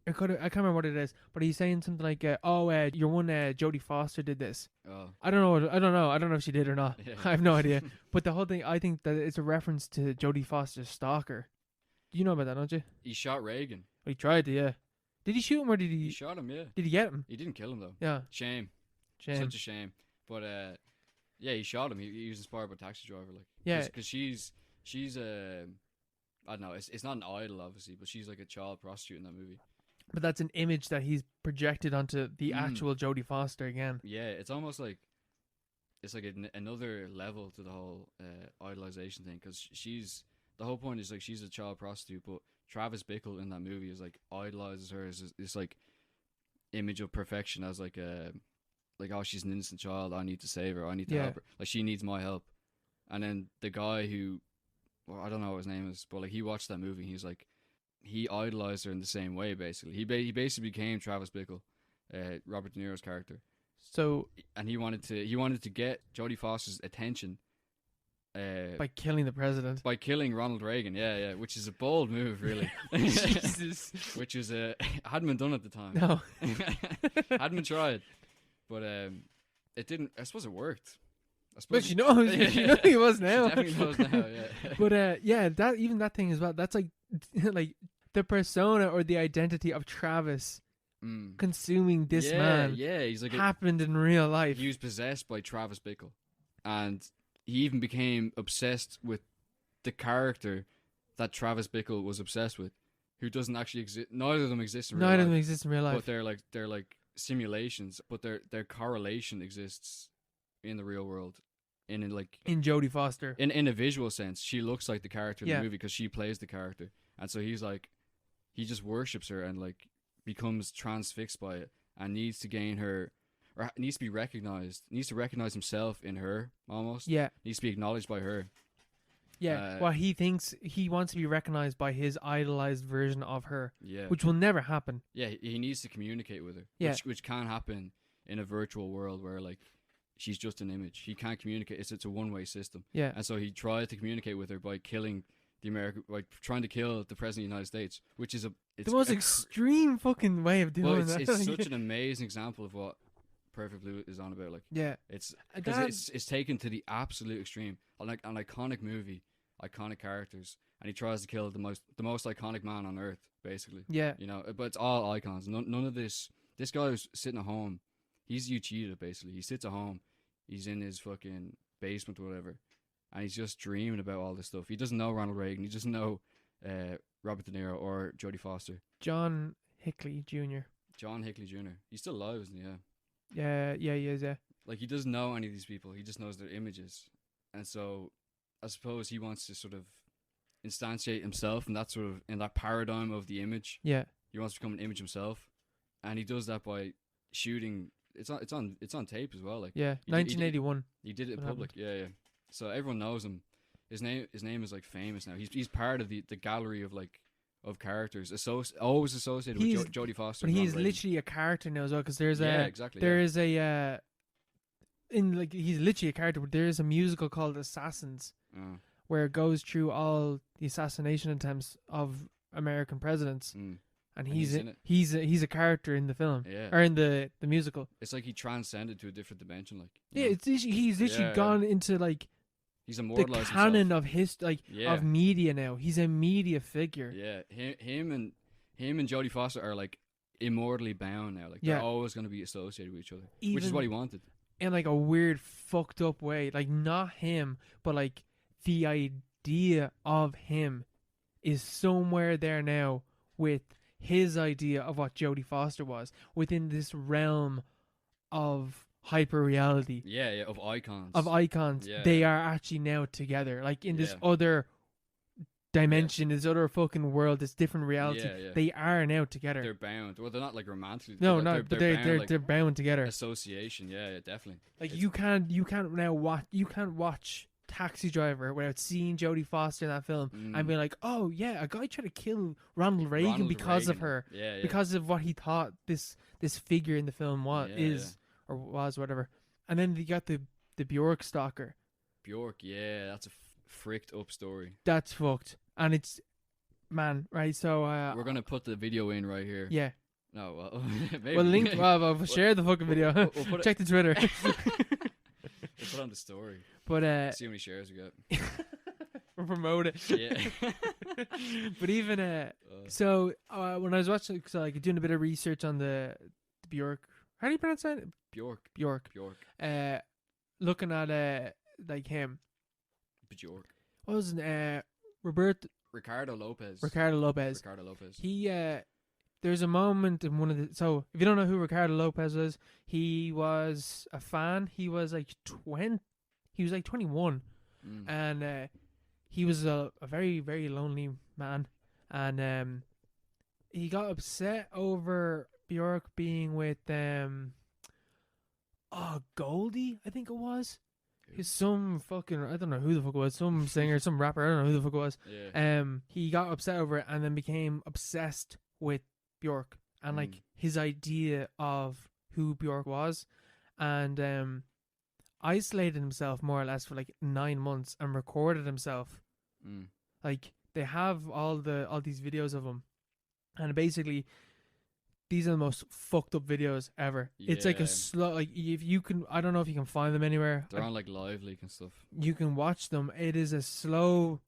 I can't remember what it is, but he's saying something like, your one Jodie Foster did this. Oh. I don't know if she did or not. Yeah. I have no idea. But the whole thing, I think that it's a reference to Jodie Foster's stalker. You know about that, don't you? He shot Reagan. He tried to, yeah. Did he shoot him or did He shot him, yeah. Did he get him? He didn't kill him though. Yeah. Shame. Such a shame. But yeah, he shot him. He was inspired by Taxi Driver, like. Yeah. Because she's I don't know. It's not an idol, obviously, but she's like a child prostitute in that movie. But that's an image that he's projected onto the actual Jodie Foster again. Yeah, it's almost like it's like another level to the whole idolization thing, because the whole point is like she's a child prostitute, but Travis Bickle in that movie is like idolizes her as this like image of perfection, as like oh, she's an innocent child, I need to save her, I need to help her, like she needs my help. And then the guy who, well, I don't know what his name is, but like he watched that movie and he's like, he idolized her in the same way, basically. He basically became Travis Bickle, Robert De Niro's character. So, and he wanted to get Jodie Foster's attention by killing the president, by killing Ronald Reagan. Yeah, which is a bold move, really. Jesus. Which was hadn't been done at the time. No, hadn't been tried, but it didn't. I suppose it worked. But she knows he was now. She definitely knows now. Yeah. But yeah, that thing as well. That's like like the persona or the identity of Travis consuming this man. Yeah, he's like happened in real life. He was possessed by Travis Bickle, and he even became obsessed with the character that Travis Bickle was obsessed with, who doesn't actually exist. Neither of them exist in real life. Neither of them exist in real life. But they're like simulations. But their correlation exists in the real world. In Jodie Foster. In a visual sense, she looks like the character in the movie because she plays the character. And so he's like, he just worships her and like becomes transfixed by it and needs to gain her, or needs to be recognized, needs to recognize himself in her almost. Yeah. Needs to be acknowledged by her. Yeah. Well, he thinks he wants to be recognized by his idolized version of her. Yeah. Which will never happen. Yeah, he needs to communicate with her. Yeah. Which can happen in a virtual world where like she's just an image. He can't communicate. It's a one-way system. Yeah. And so he tried to communicate with her by killing by trying to kill the president of the United States, which is the most extreme fucking way of doing that. It's such an amazing example of what Perfect Blue is on about. Like, yeah, it's because it's taken to the absolute extreme. Like an iconic movie, iconic characters, and he tries to kill the most iconic man on earth, basically. Yeah, you know, but it's all icons. None of this. This guy who's sitting at home, he's Uchida basically. He sits at home. He's in his fucking basement or whatever, and he's just dreaming about all this stuff. He doesn't know Ronald Reagan. He doesn't know Robert De Niro or Jodie Foster. John Hinckley Jr. John Hinckley Jr. He's still alive, isn't he? Yeah. Yeah, he is, yeah. Like, he doesn't know any of these people. He just knows their images. And so, I suppose he wants to sort of instantiate himself in that paradigm of the image. Yeah. He wants to become an image himself. And he does that by shooting. It's on tape as well. Like, yeah, 1981. He did it in public. Yeah. So everyone knows him. His name is like famous now. He's part of the gallery of like of characters always associated with Jodie Foster. But he's literally a character now as well, because there's he's literally a character. But there is a musical called Assassins, where it goes through all the assassination attempts of American presidents. And he's a character in the film, or in the musical. It's like he transcended to a different dimension, like. Yeah, he's literally gone into like. He's immortalized the canon himself. Of media now. He's a media figure. Yeah, him and Jodie Foster are like immortally bound now. Like they're always going to be associated with each other, which is what he wanted. In like a weird, fucked up way, like not him, but like the idea of him is somewhere there now with his idea of what Jodie Foster was within this realm of hyperreality. Yeah, of icons. Yeah. They are actually now together, like in this other dimension, this other fucking world, this different reality. They are now together. They're bound. Well, they're not like romantically. No, they're bound together. Association. Yeah, definitely. Like you can't watch Taxi Driver without seeing Jodie Foster in that film and be like, oh yeah, a guy tried to kill Ronald Reagan because of her, because of what he thought this figure in the film was or whatever. And then you got the Bjork stalker. Bjork, yeah, that's a fricked up story. That's fucked. And it's, man, right? So We're gonna put the video in right here. Yeah. No, well, maybe. Well, link. Well, share the fucking video. We'll put Check the Twitter. We'll put on the story. But see how many shares we get. we'll promote it. Yeah. But even so when I was watching, so like doing a bit of research on the Bjork. How do you pronounce that? Bjork. Looking at like him. Bjork. What was it? Ricardo Lopez. He there's a moment in one of the, so if you don't know who Ricardo Lopez is, he was a fan. He was like 21, and he was a very, very lonely man, and he got upset over Bjork being with Goldie, I think it was. He's some fucking, I don't know who the fuck it was, some singer, some rapper, I don't know who the fuck it was. Yeah. He got upset over it and then became obsessed with Bjork and like his idea of who Bjork was, and isolated himself more or less for like 9 months and recorded himself. Like they have all these videos of him, and basically these are the most fucked up videos ever. Yeah. It's like a slow, like if you can, I don't know if you can find them anywhere. They're on like Live Leak and stuff. You can watch them. It is a slow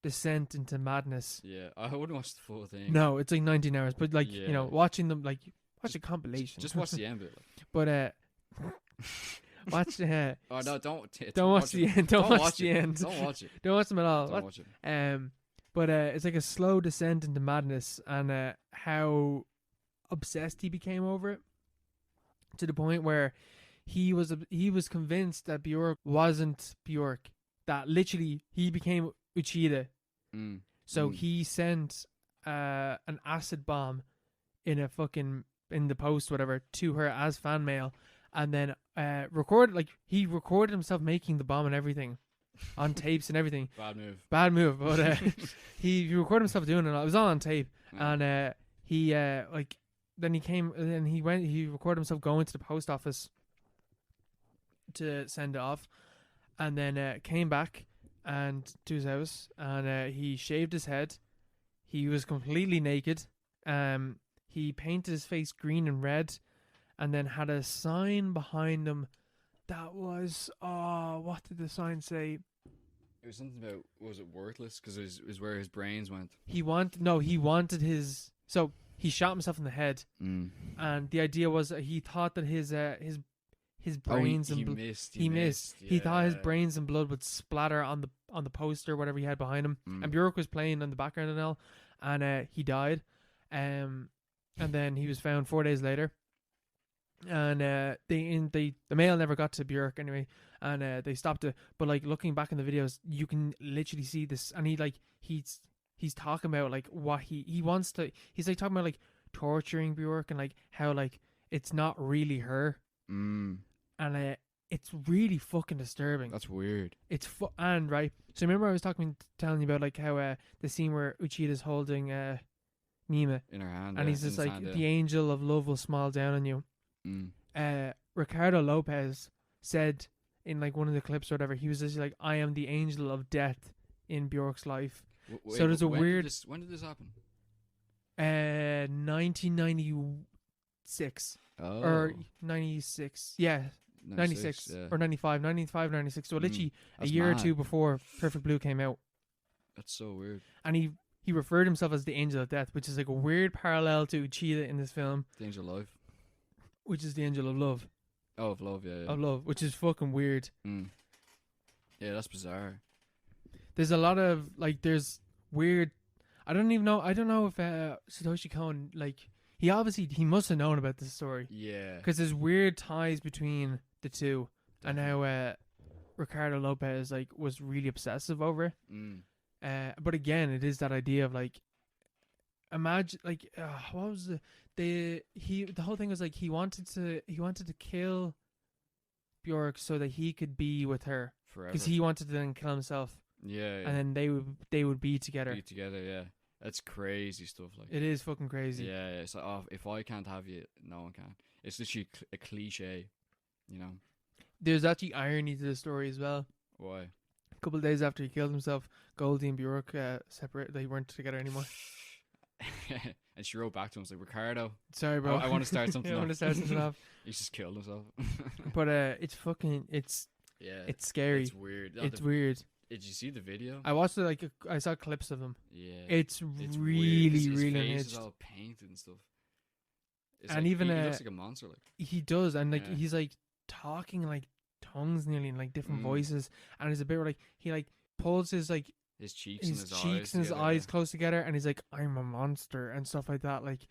descent into madness. Yeah, I wouldn't watch the full thing. No, it's like 19 hours, but like you know, watching them, like watch a compilation. Just watch the end bit. Like. But watch oh no, don't watch the end. Don't watch the end. Don't watch it. Don't watch them at all. Don't watch it. But it's like a slow descent into madness, and how obsessed he became over it, to the point where he was convinced that Bjork wasn't Bjork. That literally he became Uchida. So he sent an acid bomb in the post, whatever, to her as fan mail, and then he recorded himself making the bomb and everything on tapes and everything. Bad move, but he recorded himself doing it. It was all on tape, and he then he came and then he recorded himself going to the post office to send it off, and then came back and to his house, and he shaved his head. He was completely naked. He painted his face green and red, and then had a sign behind him that was, what did the sign say? It was something about, was it worthless? Because it was where his brains went. He wanted his, so he shot himself in the head, and the idea was that he thought that his brains he missed. Yeah. He thought his brains and blood would splatter on the poster, whatever he had behind him. And Bjork was playing in the background and all, and he died. And then he was found 4 days later, and the mail never got to Bjork anyway, and they stopped it. But like looking back in the videos, you can literally see this, and he's talking about like what he wants to. He's like talking about like torturing Bjork and like how like it's not really her. And it's really fucking disturbing. That's weird. And right. So remember I was telling you about like how the scene where Uchida's holding Nima in her hand, and he's just like, the angel of love will smile down on you. Ricardo Lopez said in like one of the clips or whatever, he was just like, I am the angel of death in Bjork's life. So there's a weird. When did this happen? 1996. Or 96. Yeah. 96 or 95, 96. So literally a year or two before Perfect Blue came out. That's so weird. And he referred himself as the Angel of Death, which is like a weird parallel to Uchida in this film. The Angel of Life. Which is the Angel of Love. Oh, of love, yeah. Of love, which is fucking weird. Yeah, that's bizarre. There's a lot of like, there's weird. I don't know if Satoshi Kon, like, he must have known about this story. Yeah. Because there's weird ties between the two. Definitely. And how Ricardo Lopez like was really obsessive over it. But again, it is that idea of like, imagine like what was the whole thing was like he wanted to kill Bjork so that he could be with her forever, because he wanted to then kill himself. Yeah. And then they would be together. Yeah. That's crazy stuff. Like it is fucking crazy. Yeah. It's like, if I can't have you, no one can. It's literally a cliche, you know. There's actually irony to the story as well. Why? couple of days after he killed himself, Goldie and Bjork separate. They weren't together anymore. And she wrote back to him, was like, Ricardo, sorry, bro. I want to start something. I want to start something off. He just killed himself. But it's scary. It's weird. It's weird. Did you see the video? I watched it. I saw clips of him. Yeah, it's really his really face is all painted and stuff. It's and like, even he looks like a monster. Like he does, and like he's like talking like tongues nearly in like different voices, and there's a bit where like he like pulls his like his cheeks and his eyes close together, and he's like, "I'm a monster" and stuff like that. Like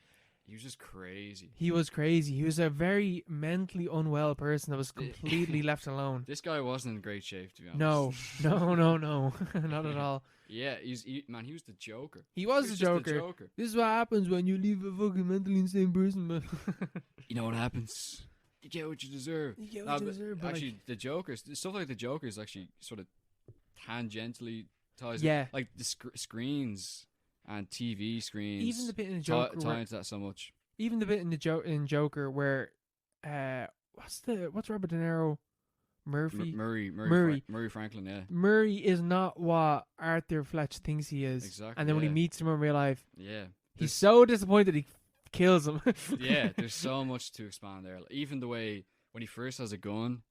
he was just crazy. He was crazy. He was a very mentally unwell person that was completely left alone. This guy wasn't in great shape, to be honest. No, not at all. Yeah, he was the Joker. He was the Joker. This is what happens when you leave a fucking mentally insane person, man. You know what happens? You get what you deserve. Actually, the Joker, stuff like the Joker is actually sort of tangentially ties. Yeah. Like the screens and TV screens. Even the bit in the Joker tie into that so much. Even the bit in the Joker where, what's Robert De Niro? Murray Franklin, yeah. Murray is not what Arthur Fletch thinks he is. Exactly. And then when he meets him in real life, he's so disappointed he kills him. Yeah, there's so much to expand there. Like, even the way when he first has a gun,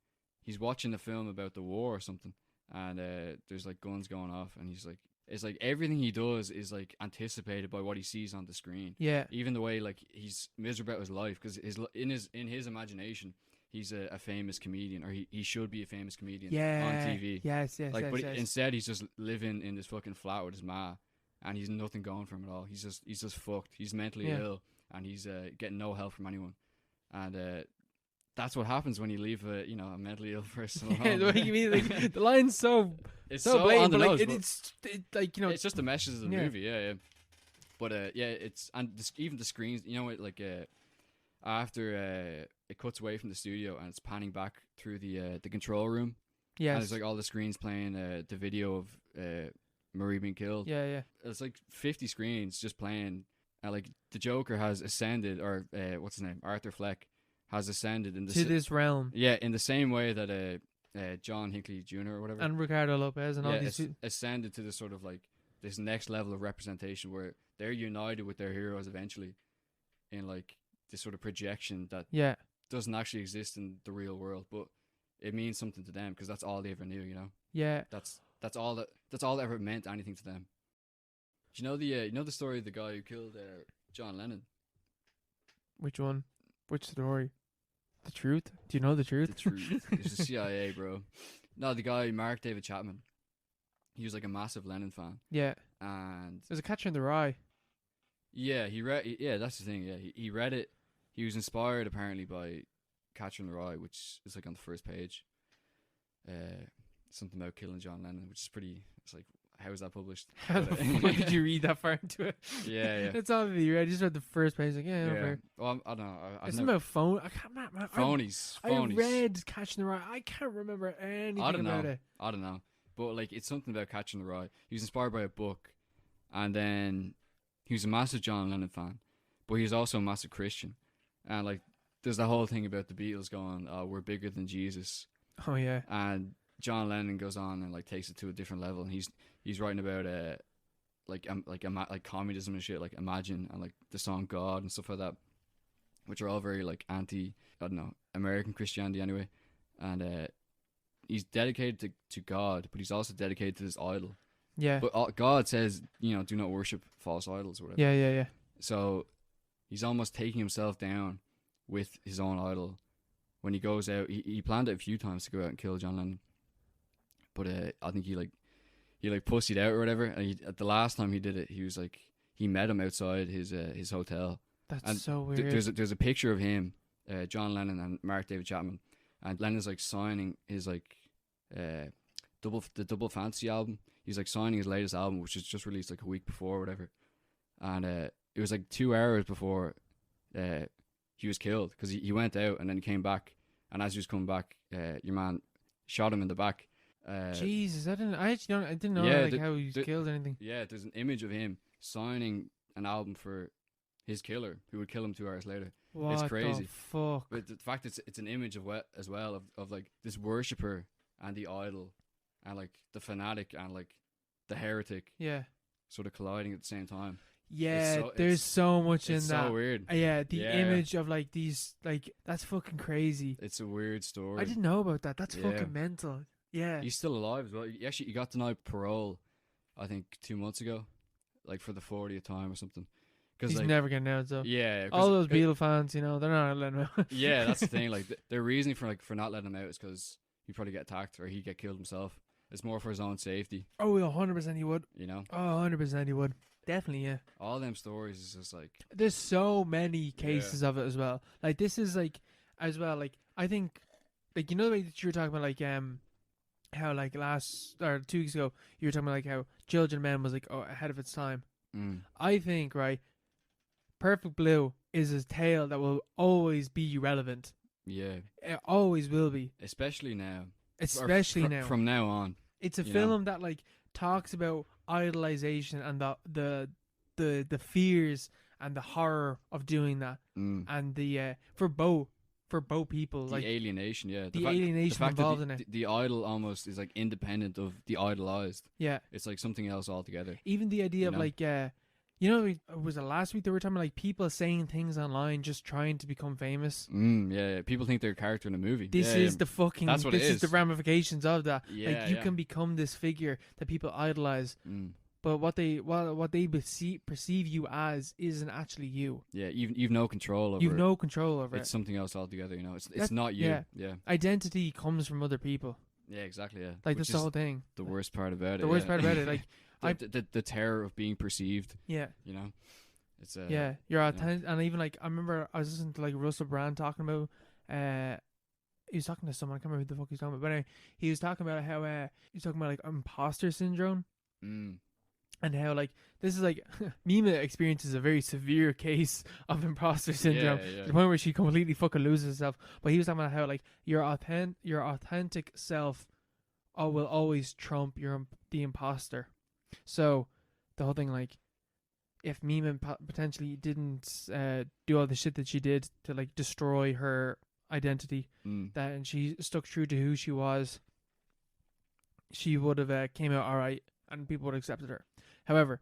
he's watching a film about the war or something, and there's like guns going off, and he's like, it's like everything he does is like anticipated by what he sees on the screen. Yeah. Even the way like he's miserable about his life because in his imagination, he's a famous comedian, or he should be a famous comedian on TV. Yes. But instead he's just living in this fucking flat with his ma, and he's nothing going for him at all. He's just fucked. He's mentally ill, and he's getting no help from anyone. And that's what happens when you leave a mentally ill person alone. The way you mean, like, the line's so blatant, on the nose, it's like, it's just the message of the movie, yeah. But even the screens, after it cuts away from the studio and it's panning back through the control room. Yes. And there's like all the screens playing the video of Murray being killed. Yeah. It's like 50 screens just playing. Like the Joker has ascended, or what's his name, Arthur Fleck has ascended to this realm. Yeah, in the same way that John Hinckley Jr. or whatever, and Ricardo Lopez and all these ascended to this sort of like this next level of representation where they're united with their heroes eventually in like this sort of projection that doesn't actually exist in the real world, but it means something to them because that's all they ever knew, Yeah. That's all that ever meant anything to them. Do you know the story of the guy who killed John Lennon? Which one? Which story? The truth? Do you know the truth? The truth. It's the CIA, bro. No, the guy, Mark David Chapman. He was like a massive Lennon fan. Yeah. And there's a Catcher in the Rye. Yeah, that's the thing. Yeah, he read it. He was inspired apparently by Catcher in the Rye, which is like on the first page. Something about killing John Lennon, which is pretty. It's like, how is that published? How the fuck did you read that far into it? Yeah. It's obviously you read. I just read the first page. Like, yeah. Well, I don't know. It's about phone. I can't. Phonies. I read Catching the Rye. I can't remember anything about it. I don't know. But like, it's something about Catching the Rye. He was inspired by a book, and then he was a massive John Lennon fan, but he was also a massive Christian. And like, there's the whole thing about the Beatles going, "Oh, we're bigger than Jesus." Oh yeah. And John Lennon goes on and like takes it to a different level, and he's writing about like communism and shit, like Imagine, and like the song God and stuff like that, which are all very like anti, I don't know, American Christianity anyway. And he's dedicated to God, but he's also dedicated to this idol. Yeah. But God says, do not worship false idols or whatever. Yeah. So he's almost taking himself down with his own idol. When he goes out, he planned it a few times to go out and kill John Lennon, but I think he pussied out or whatever. And at the last time he did it, he was like, he met him outside his hotel. That's so weird. There's a picture of him, John Lennon and Mark David Chapman, and Lennon's like signing his like double fantasy album. He's like signing his latest album, which was just released like a week before or whatever. And it was like 2 hours before he was killed, because he went out and then he came back, and as he was coming back, your man shot him in the back. Jesus, I didn't know how he was killed or anything. Yeah, there's an image of him signing an album for his killer, who would kill him 2 hours later. What it's crazy. The fuck? But the fact it's an image of like this worshipper and the idol, and like the fanatic and like the heretic Yeah. sort of colliding at the same time. Yeah, there's so much in it's that. so weird. Yeah, the image of like these, like, that's fucking crazy. It's a weird story. I didn't know about that. That's fucking mental. Yeah. He's still alive as well. He got denied parole, I think 2 months ago, like for the 40th time or something. He's like, never getting out, though. Yeah. All those Beatle fans, you know, they're not letting him out. Yeah, that's the thing. Like, their reasoning for not letting him out is because he'd probably get attacked or he'd get killed himself. It's more for his own safety. Oh, 100% he would. You know? Oh, 100% he would. Definitely, yeah. All them stories is just like... There's so many cases of it as well. Like, this is like, as well, like, I think, like, you know the way that you were talking about, like, how, like, 2 weeks ago, you were talking about, like, how Children of Men was, like, ahead of its time. I think, right, Perfect Blue is a tale that will always be relevant. Yeah. It always will be. Especially now. Now. From now on. It's a film that, like, talks about idolization and the fears and the horror of doing that. And the for both people, the like alienation, the alienation involved in it. The idol almost is like independent of the idolized. Yeah, it's like something else altogether. Even the idea of like, you know, was it last week they were talking about like people saying things online just trying to become famous? Yeah. People think they're a character in a movie. This is the fucking. That's what this it is the ramifications of that. Yeah, like you can become this figure that people idolize. But what they perceive you as isn't actually you. Yeah, you've no control over it. You've no control over it. It's something else altogether, you know. It's not you. Yeah. Identity comes from other people. Yeah, exactly, yeah. Like, that's the whole thing. The worst part about it. The worst part about it, like... the terror of being perceived. Yeah. You know? It's you're authentic. And even, like, I remember I was listening to, like, Russell Brand talking about... he was talking to someone, I can't remember who the fuck he was talking about, but anyway, he was talking about how... he was talking about, like, imposter syndrome. And how, like, this is, like, Mima experiences a very severe case of imposter syndrome. To the point where she completely fucking loses herself. But he was talking about how, like, your authentic self will always trump the imposter. So, the whole thing, like, if Mima potentially didn't do all the shit that she did to, like, destroy her identity, and she stuck true to who she was, she would have came out alright, and people would have accepted her. However,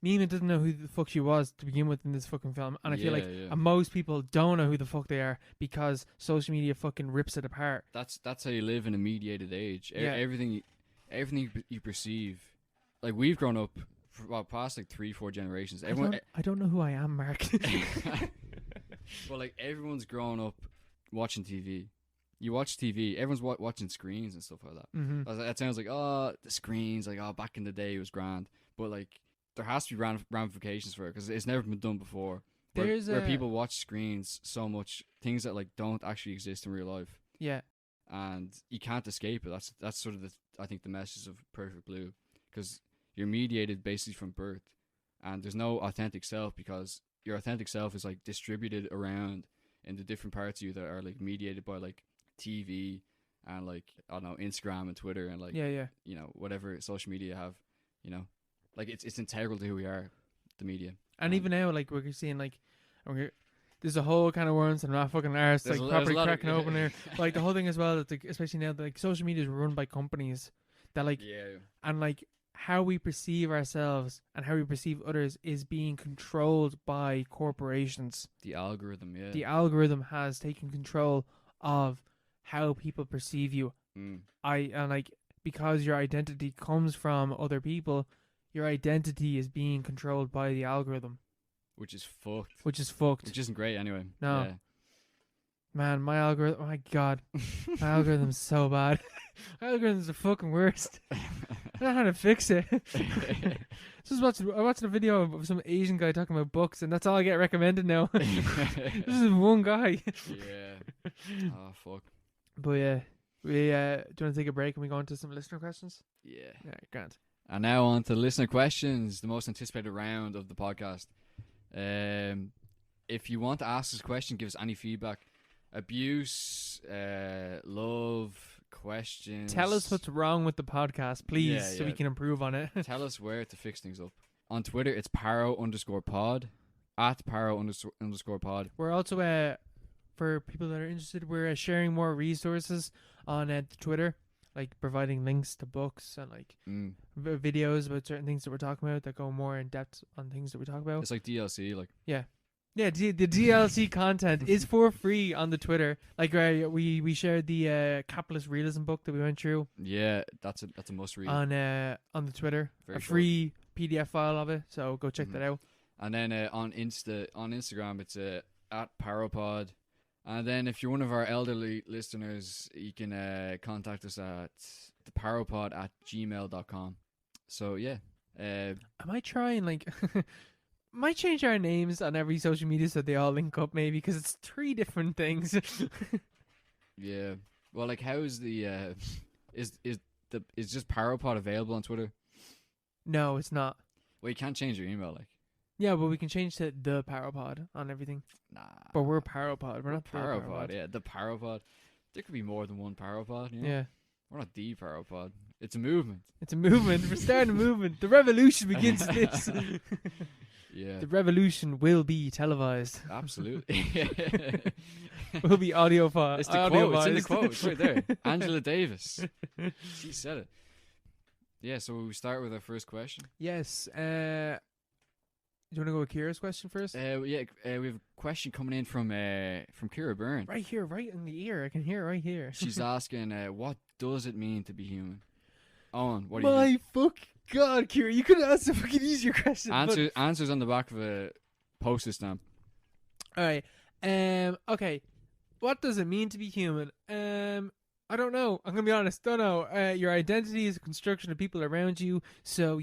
Mima doesn't know who the fuck she was to begin with in this fucking film, and I feel like most people don't know who the fuck they are because social media fucking rips it apart. That's how you live in a mediated age. Everything you perceive, like we've grown up past like 3-4 generations. I don't know who I am, Mark. Well, like everyone's grown up watching TV. You watch TV, everyone's watching screens and stuff like that. That sounds like, the screens, like, back in the day it was grand. But, like, there has to be ramifications for it because it's never been done before. Where people watch screens so much, things that, like, don't actually exist in real life. Yeah. And you can't escape it. That's sort of, I think, the message of Perfect Blue. Because you're mediated basically from birth. And there's no authentic self because your authentic self is, like, distributed around in the different parts of you that are, like, mediated by, like, TV and like I don't know, Instagram and Twitter and like you know, whatever social media you have, you know, like it's integral to who we are, the media. And even now, like we're seeing, like there's a whole kind of worms and not fucking arse like properly cracking open here. Like the whole thing as well, that especially now, like social media is run by companies that like and like how we perceive ourselves and how we perceive others is being controlled by corporations. The algorithm, the algorithm has taken control of how people perceive you. And like because your identity comes from other people, your identity is being controlled by the algorithm, which is fucked. Which isn't great anyway. No. Man, my algorithm, oh my god. My algorithm's so bad. My algorithm's the fucking worst. I don't know how to fix it. I watched a video of some Asian guy talking about books, and that's all I get recommended now. This is one guy. Oh, fuck. But yeah, do you want to take a break and we go on to some listener questions? Yeah, grand. And now on to listener questions, the most anticipated round of the podcast. If you want to ask us a question, give us any feedback, abuse, love, questions. Tell us what's wrong with the podcast, please, so we can improve on it. Tell us where to fix things up. On Twitter, it's @paro_pod, @paro_pod. We're also for people that are interested, we're sharing more resources on Twitter. like providing links to books and like videos about certain things that we're talking about that go more in depth on things that we talk about. It's like DLC, like. Yeah. Yeah, the DLC content is for free on the Twitter. Like we shared the capitalist realism book that we went through. Yeah, that's a must read on the Twitter. Very a free PDF file of it, so go check that out. And then on Instagram, it's at Paropod. And then if you're one of our elderly listeners, you can contact us at theparopod@gmail.com. So yeah, I might try and like. Might change our names on every social media so they all link up, maybe, because it's 3 different things. Yeah. Well, like, how is the is just Paropod available on Twitter? No, it's not. Well, you can't change your email, like. Yeah, but we can change to the Paropod on everything. Nah. But we're Paropod. We're not Paropod. Yeah, the Paropod. There could be more than one Paropod. You know? Yeah. We're not the Paropod. It's a movement. It's a movement. We're starting a movement. The revolution begins in this. Yeah. The revolution will be televised. Absolutely. Will be audio file. It's the quote. It's in the quote. It's right there. Angela Davis. She said it. Yeah, so we start with our first question. Yes. Do you want to go with Kira's question first? We have a question coming in from Kira Byrne. Right here, right in the ear. I can hear it right here. She's asking, what does it mean to be human? Owen, what do you think? My fuck God, Kira, you could ask a fucking easier question. Answers on the back of a postage stamp. Alright. Okay. What does it mean to be human? I don't know. I'm gonna be honest. Don't know. Your identity is a construction of people around you, so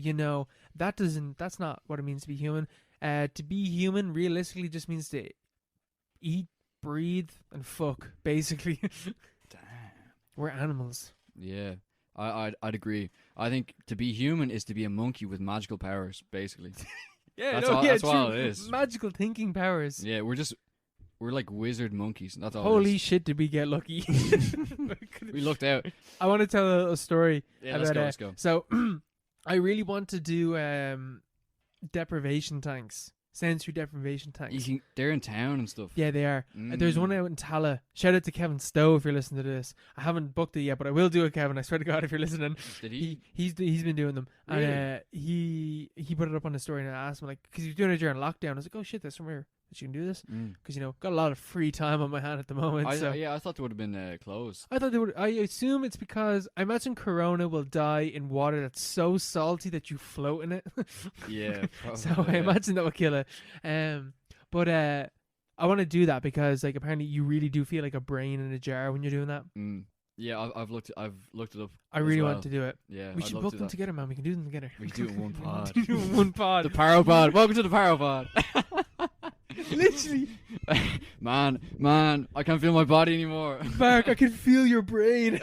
that's not what it means to be human. To be human realistically just means to eat, breathe, and fuck, basically. Damn. We're animals. Yeah. I'd agree. I think to be human is to be a monkey with magical powers, basically. That's all it is. Magical thinking powers. Yeah, we're like wizard monkeys. That's all. Holy shit, did we get lucky? We lucked out. I want to tell a story. Yeah, let's go. So, I really want to do deprivation tanks. Sensory deprivation tanks. They're in town and stuff. Yeah, they are. There's one out in Tala. Shout out to Kevin Stowe if you're listening to this. I haven't booked it yet, but I will do it, Kevin. I swear to God, if you're listening. Did he? He's been doing them. Really? And he put it up on the story, and I asked him, like, because he's doing it during lockdown. I was like, oh shit, there's somewhere that you can do this. Because, got a lot of free time on my hand at the moment. I thought they would have been closed. I thought they would. I assume it's because I imagine Corona will die in water that's so salty that you float in it. Yeah, probably. So I imagine that will kill it. But I want to do that because, like, apparently you really do feel like a brain in a jar when you're doing that. Yeah, I've looked it up. I really want to do it. Yeah, we should book them together, man. We can do them together. We can do it in one pod. The Paropod. Welcome to the Paropod. Literally. Man, I can't feel my body anymore. Mark, I can feel your brain.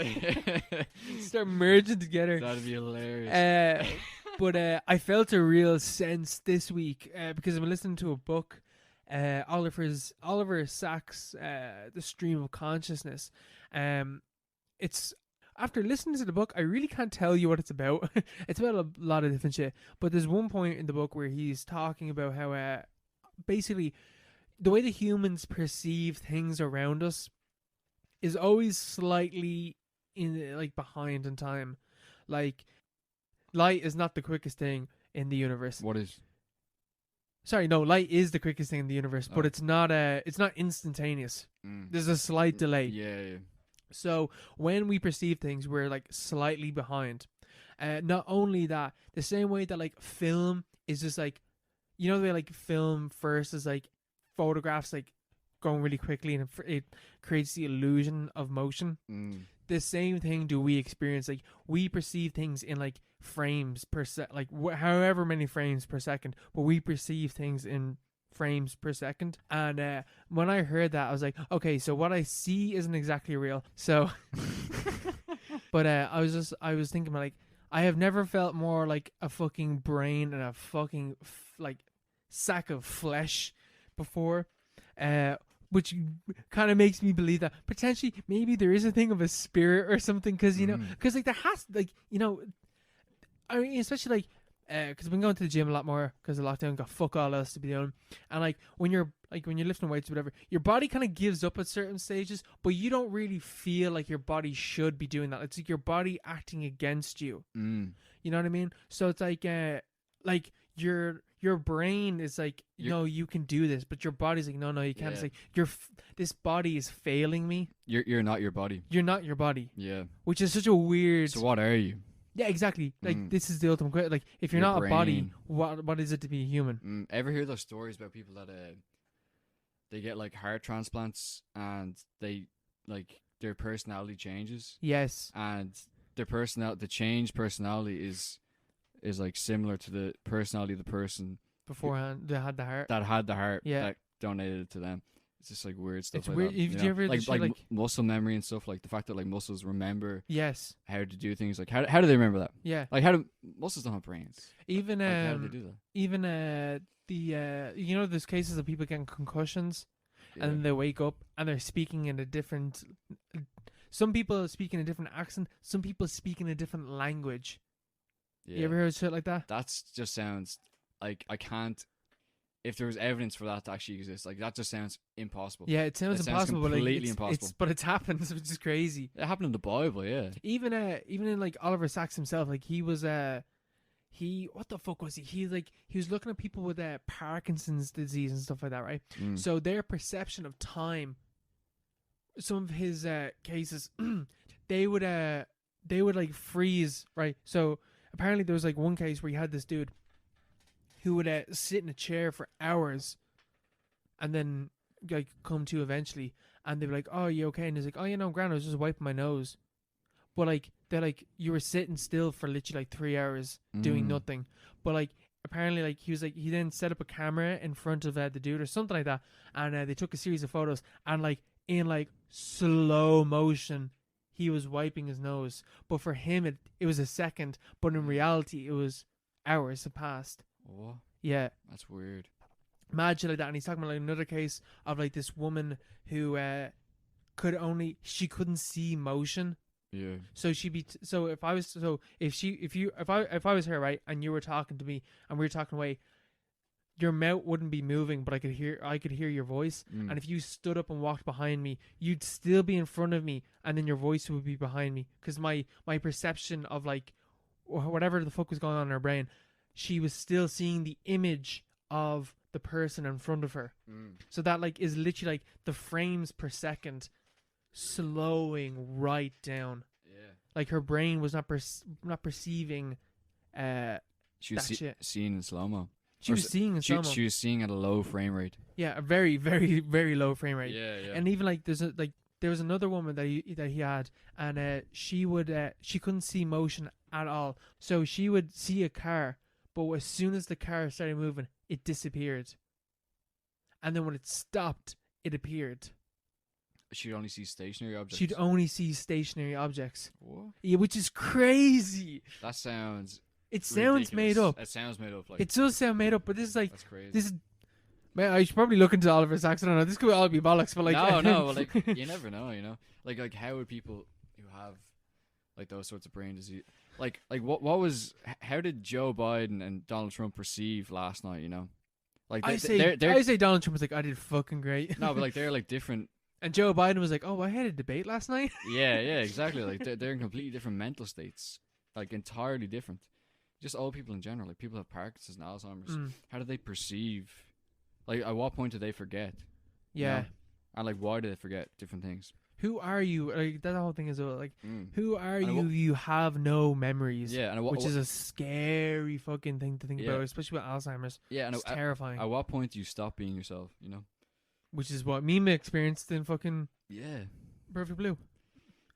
Start merging together. That'd be hilarious. But I felt a real sense this week because I've been listening to a book, Oliver Sacks' The Stream of Consciousness. It's after listening to the book, I really can't tell you what it's about. It's about a lot of different shit. But there's one point in the book where he's talking about how basically the way the humans perceive things around us is always slightly behind in time. Like, light is not the quickest thing in the universe. What is? Sorry, no, light is the quickest thing in the universe, but it's not instantaneous. There's a slight delay. Yeah. So when we perceive things, we're like slightly behind. Not only that, the same way that like film is just like, the way like film first is like photographs like going really quickly and it creates the illusion of motion. The same thing do we experience. Like, we perceive things in like frames per like however many frames per second, but we perceive things in frames per second. And when I heard that, I was like, okay, so what I see isn't exactly real. So but I was thinking like, I have never felt more like a fucking brain and a fucking like sack of flesh before, which kind of makes me believe that potentially maybe there is a thing of a spirit or something, because because like there has I mean, especially like because I've been going to the gym a lot more because the lockdown got fuck all else to be doing, and like when you're like when you're lifting weights or whatever, your body kind of gives up at certain stages, but you don't really feel like your body should be doing that. It's like your body acting against you. You know what I mean? So it's like your brain is like, no, you can do this, but your body's like, no, you can't. It's like this body is failing me. You're not your body. You're not your body. Yeah. Which is such a weird. So what are you? Yeah, exactly. Like this is the ultimate question. Like if you're not a body, what is it to be a human? Ever hear those stories about people that they get like heart transplants and they like their personality changes? Yes. And the changed personality is like similar to the personality of the person beforehand that had the heart. That donated it to them. It's just like weird stuff. It's like weird. That, Did you ever like muscle memory and stuff, like the fact that like muscles remember how to do things. Like how do they remember that? Yeah. Like how do muscles don't have brains? Even like, how do they do that? Even there's cases of people getting concussions and then they wake up and they're speaking in a different. Some people speak in a different accent. Some people speak in a different language. Yeah. You ever heard shit like that? That just sounds like I can't. If there was evidence for that to actually exist, like that just sounds impossible. Yeah, it sounds impossible. Completely impossible. But it's happened, which is crazy. It happened in the Bible, yeah. Even in like Oliver Sacks himself, like he was what the fuck was he? He was looking at people with Parkinson's disease and stuff like that, right? So their perception of time, some of his cases, they would like freeze, right? So apparently there was like one case where you had this dude who would sit in a chair for hours and then like come to eventually, and they'd be like, oh, you okay? And he's like, oh, I'm grand, I was just wiping my nose. But like they're like, you were sitting still for literally like 3 hours doing nothing. But like apparently like he then set up a camera in front of the dude or something like that, and they took a series of photos, and like in like slow motion he was wiping his nose. But for him it was a second, but in reality it was hours had passed. What? Yeah. That's weird. Imagine like that. And he's talking about like another case of like this woman who she couldn't see motion. Yeah. So if I was her, right, and you were talking to me and we were talking away, your mouth wouldn't be moving, but I could hear your voice. And if you stood up and walked behind me, you'd still be in front of me, and then your voice would be behind me, because my perception of like whatever the fuck was going on in her brain, she was still seeing the image of the person in front of her. So that like is literally like the frames per second slowing right down. Yeah. Like her brain was not perceiving she was seeing in slow-mo. She was seeing in slow-mo. She was seeing at a low frame rate. Yeah, a very, very, very low frame rate. Yeah. And even like there was another woman that he had, and she couldn't see motion at all. So she would see a car, but as soon as the car started moving, it disappeared. And then when it stopped, it appeared. She'd only see stationary objects. She'd only see stationary objects. What? Yeah, which is crazy. That sounds. It sounds made up. It sounds made up. Like, it does sound made up, but this is like. That's crazy. This is. Man, I should probably look into Oliver Sacks. I don't know. This could all be bollocks, but like. No. Like you never know. You know. Like how would people who have like those sorts of brain disease, like what was? How did Joe Biden and Donald Trump perceive last night? You know. Like I say Donald Trump was like, I did fucking great. No, but like they're like different. And Joe Biden was like, oh, I had a debate last night. Yeah, exactly. Like they're in completely different mental states, like entirely different. Just old people in general, like people have Parkinson's and Alzheimer's. How do they perceive? Like, at what point do they forget? Yeah. You know? And like, why do they forget different things? Who are you? Like that whole thing is like, who are you? You have no memories. Yeah, and which is a scary fucking thing to think about, especially with Alzheimer's. Yeah, and it's terrifying. At what point do you stop being yourself? You know. Which is what Mima experienced in fucking Perfect Blue.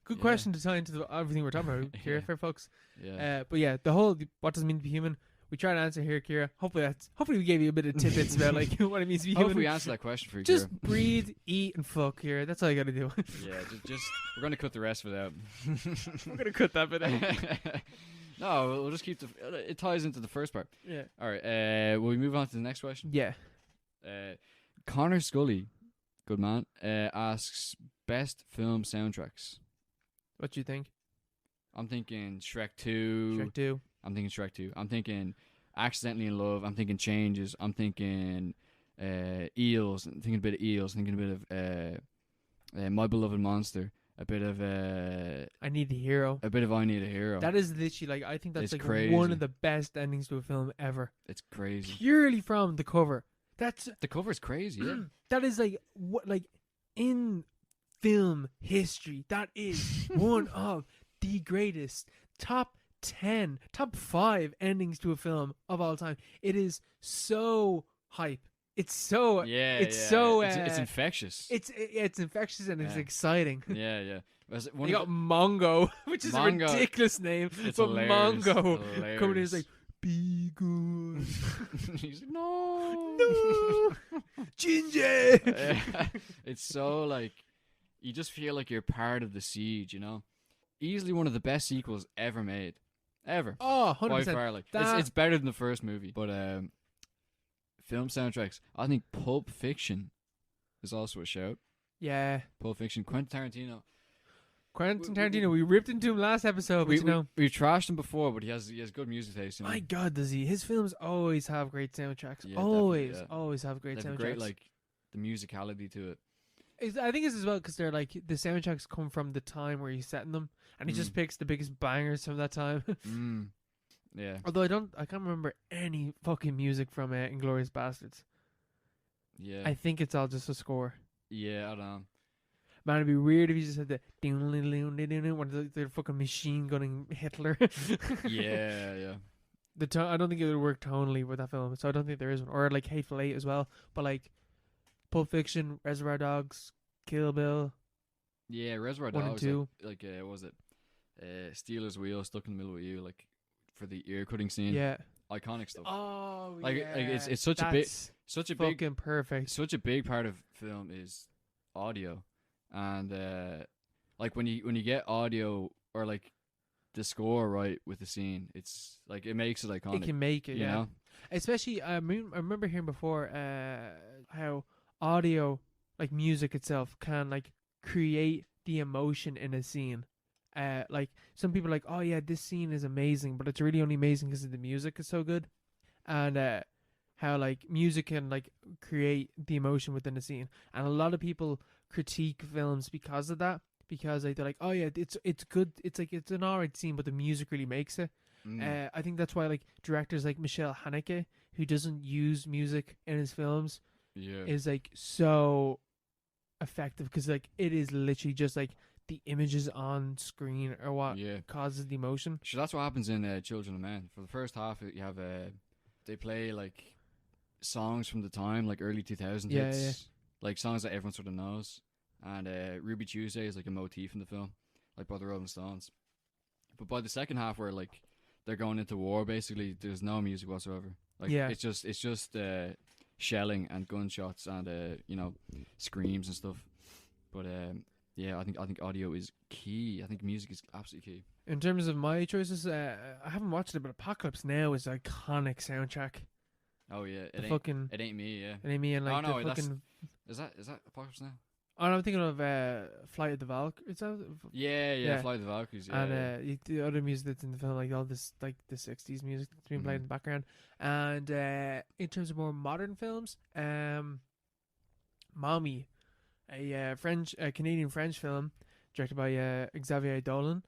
Good question to tie into everything we're talking about here, fair folks. Yeah. But yeah, the whole what does it mean to be human? We try to answer here, Kira. Hopefully we gave you a bit of tidbits about like what it means to be human. Hopefully we answered that question for you, Just Kira. breathe, eat, and fuck here. That's all you gotta do. Yeah, just we're gonna cut the rest of it out. We're gonna cut that bit out. No, we'll just keep it ties into the first part. Yeah. All right. Will we move on to the next question? Yeah. Connor Scully, good man, asks best film soundtracks. What do you think? I'm thinking Shrek 2. I'm thinking Shrek 2. I'm thinking Accidentally in Love. I'm thinking Changes. I'm thinking Eels, thinking a bit of Eels, thinking a bit of My Beloved Monster, a bit of I Need a Hero. a bit of I Need a Hero. That is literally like, I think that's It's like crazy. one of the best endings to a film ever. It's crazy. Purely from the cover. The cover's crazy. Yeah. That is like what, like in film history, that is one of the greatest top 10, top 5 endings to a film of all time. It is so hype. It's so it's infectious. It's infectious and it's Yeah. exciting. Yeah. You got Mongo, which is Mongo, a ridiculous name, it's but hilarious, Mongo hilarious. coming in is like, be good. He's like, no, Ginger. It's so like, you just feel like you're part of the siege, you know. Easily one of the best sequels ever made, ever. Oh, 100%. By far, like it's better than the first movie. But film soundtracks, I think Pulp Fiction is also a shout. Yeah. Pulp Fiction, Quentin Tarantino. Quentin Tarantino, we ripped into him last episode, but we've trashed him before, but he has good music taste. You know? My God, does he? His films always have great soundtracks. Yeah, always definitely, have great They soundtracks. have a great like the musicality to it. I think it's as well because they're like, the soundtracks come from the time where he's setting them, and he just picks the biggest bangers from that time. Yeah. Although I can't remember any fucking music from Inglourious Bastards. Yeah. I think it's all just a score. Yeah, I don't know. Man, it'd be weird if you just had the when they're fucking machine gunning Hitler. Yeah. I don't think it would work tonally with that film, so I don't think there is one. Or like Hateful Eight as well, but like Pulp Fiction, Reservoir Dogs, Kill Bill. Yeah, Reservoir 1 and Dogs. 2. Like what was it? Steelers Wheel, Stuck in the Middle with You, like for the ear cutting scene. Yeah. Iconic stuff. Oh, like, yeah. like it's such a big fucking perfect. Such a big part of film is audio, and like when you get audio or like the score right with the scene, it's like it makes it iconic. It can make it, you know? Especially, I remember hearing before how audio, like music itself, can like create the emotion in a scene. Like some people are like, oh yeah, this scene is amazing, but it's really only amazing because the music is so good, and how like music can like create the emotion within a scene. And a lot of people critique films because of that, because they're like, oh yeah, it's good, it's like it's an alright scene, but the music really makes it. I think that's why like directors like Michel Haneke, who doesn't use music in his films, is like so effective, because like it is literally just like the images on screen or what causes the emotion. Sure, that's what happens in Children of Men. For the first half, you have they play like songs from the time, like early 2000s hits, like songs that everyone sort of knows. And Ruby Tuesday is like a motif in the film, like by the Rolling Stones. But by the second half, where like they're going into war, basically there's no music whatsoever. Like it's just shelling and gunshots and screams and stuff. But I think audio is key. I think music is absolutely key. In terms of my choices, I haven't watched it, but Apocalypse Now is an iconic soundtrack. Oh yeah, it ain't me. Yeah, it ain't me. And like is that Apocalypse Now? Oh, I'm thinking of Flight of the Valkyries. Yeah, Flight of the Valkyries. Yeah, and the other music that's in the film, like all this, like the '60s music that's being played in the background. And in terms of more modern films, Mommy, a Canadian French film directed by Xavier Dolan,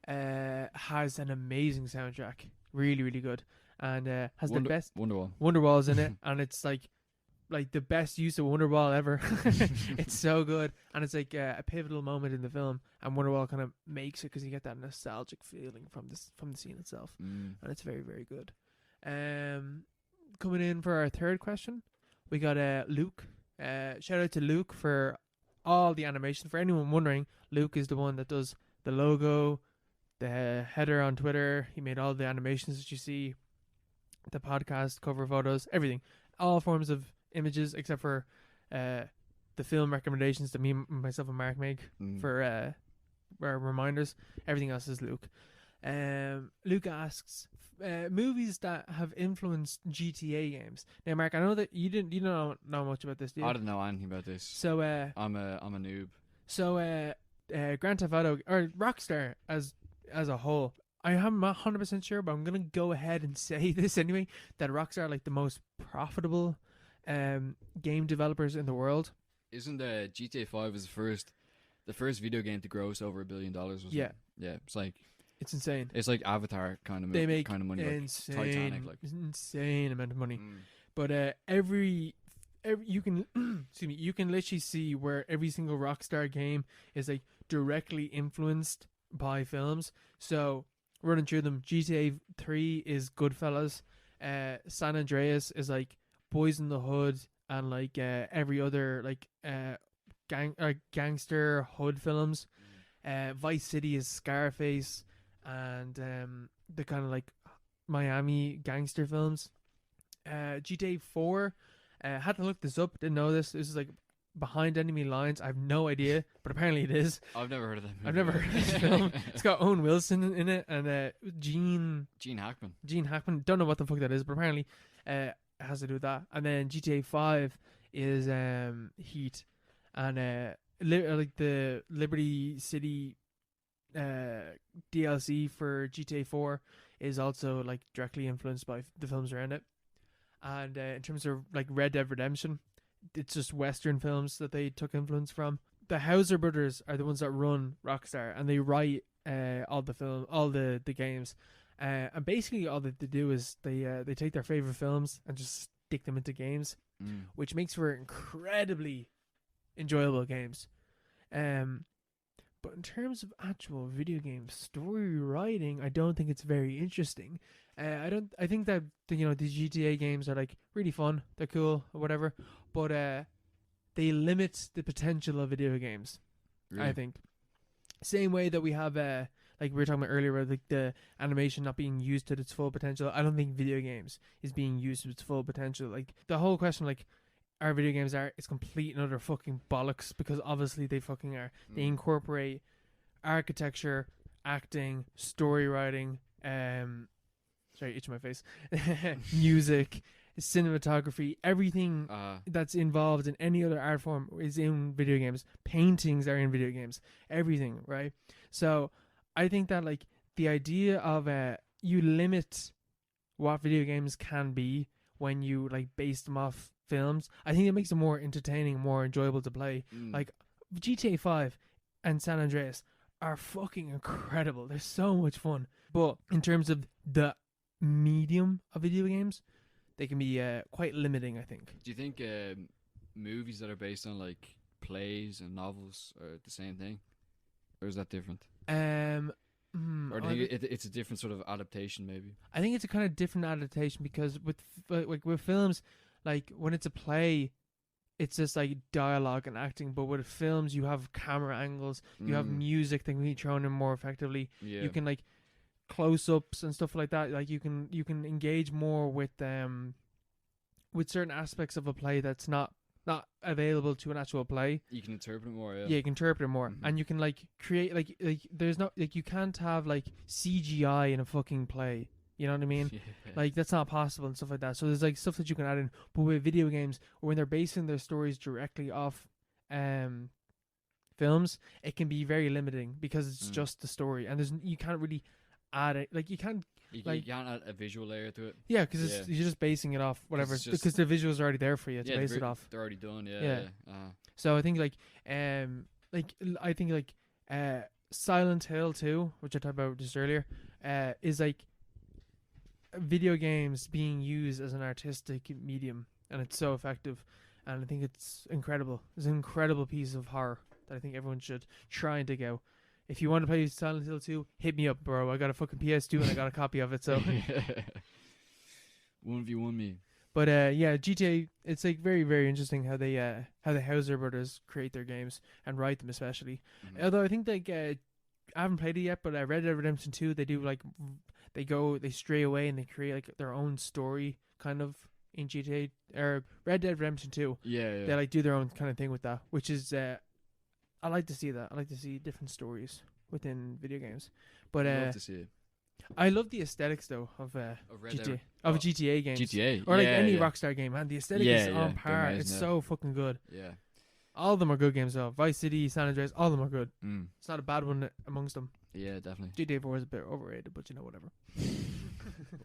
has an amazing soundtrack, really, really good, and has the best Wonderwall's in it, and it's like the best use of Wonderwall ever. It's so good, and it's like a pivotal moment in the film, and Wonderwall kind of makes it because you get that nostalgic feeling from the scene itself, and it's very, very good. Coming in for our third question, we got Luke. Shout out to Luke for all the animation. For anyone wondering, Luke is the one that does the logo, the header on Twitter. He made all the animations that you see, the podcast cover photos, everything, all forms of images except for the film recommendations that myself and Mark make for our reminders. Everything else is Luke. Luke asks movies that have influenced GTA games. Now, Mark, I know that you don't know much about this, do you? I don't know anything about this. So I'm a noob. So Grand Theft Auto or Rockstar as a whole, I am not 100% sure, but I'm gonna go ahead and say this anyway, that Rockstar are like the most profitable game developers in the world. Isn't GTA 5 is the first video game to gross over $1 billion? Wasn't Yeah. it? Yeah. It's insane. It's like Avatar kind of They make kind of money, insane, like Titanic, like insane amount of money. But every you can excuse me, you can literally see where every single Rockstar game is like directly influenced by films. So running through them, GTA 3 is Goodfellas. San Andreas is like Boys in the Hood, and like every other like gangster hood films. Vice City is Scarface, and the kind of like Miami gangster films. GTA 4, had to look this up, didn't know this. This is like Behind Enemy Lines. I have no idea, but apparently it is. I've never heard of that movie. I've never heard of this film. It's got Owen Wilson in it, and Gene Hackman. Don't know what the fuck that is, but apparently it has to do with that. And then GTA 5 is Heat, and like the Liberty City DLC for GTA 4 is also like directly influenced by the films around it. And in terms of like Red Dead Redemption, it's just Western films that they took influence from. The Hauser brothers are the ones that run Rockstar, and they write all the games. And basically all that they do is they take their favorite films and just stick them into games, which makes for incredibly enjoyable games. But in terms of actual video game story writing, I don't think it's very interesting. I think that the GTA games are like really fun, they're cool or whatever, but they limit the potential of video games. Really? I think same way that we have like we were talking about earlier, like the animation not being used to its full potential. I don't think video games is being used to its full potential. Like the whole question, like our video games are, is complete and utter fucking bollocks, because obviously they fucking are. They incorporate architecture, acting, story writing, sorry, itching my face, music, cinematography, everything that's involved in any other art form is in video games. Paintings are in video games. Everything, right? So I think that like the idea of you limit what video games can be when you like base them off films. I think it makes them more entertaining, more enjoyable to play. Like GTA 5 and San Andreas are fucking incredible. They're so much fun. But in terms of the medium of video games, they can be quite limiting, I think. Do you think movies that are based on like plays and novels are the same thing, or is that different? Or do you think it's a different sort of adaptation, maybe? I think it's a kind of different adaptation, because with films, like when it's a play, it's just like dialogue and acting. But with films, you have camera angles, you have music that can be thrown in more effectively. Yeah. You can like close-ups and stuff like that. Like you can engage more with certain aspects of a play that's not available to an actual play. You can interpret it more. Yeah, you can interpret it more, and you can like create like there's not like you can't have like CGI in a fucking play. You know what I mean? Yeah. Like that's not possible and stuff like that. So there's like stuff that you can add in. But with video games, or when they're basing their stories directly off films, it can be very limiting, because it's just the story, and you can't really add it. Like you can't add a visual layer to it. Yeah, because you're just basing it off whatever, because the visuals are already there for you to base it off. They're already done. Yeah. So I think I think Silent Hill 2, which I talked about just earlier, is like video games being used as an artistic medium, and it's so effective, and I think it's incredible. It's an incredible piece of horror that I think everyone should try and dig out. If you want to play Silent Hill 2, hit me up, bro. I got a fucking PS2 and I got a copy of it, so 1v1 me. But GTA, it's like very, very interesting how the Hauser brothers create their games and write them, especially. Although I think like I haven't played it yet, but Red Dead Redemption 2, they do like they stray away and they create like their own story kind of in GTA, or Red Dead Redemption 2. Yeah. They like do their own kind of thing with that, which is I like to see that. I like to see different stories within video games. But I love to see it. I love the aesthetics though of GTA, GTA games. GTA, or like any Rockstar game, man. The aesthetic is on par. Amazing, it's so fucking good. Yeah. All of them are good games though. Vice City, San Andreas, all of them are good. It's not a bad one amongst them. Yeah, definitely. GTA 4 is a bit overrated, but whatever.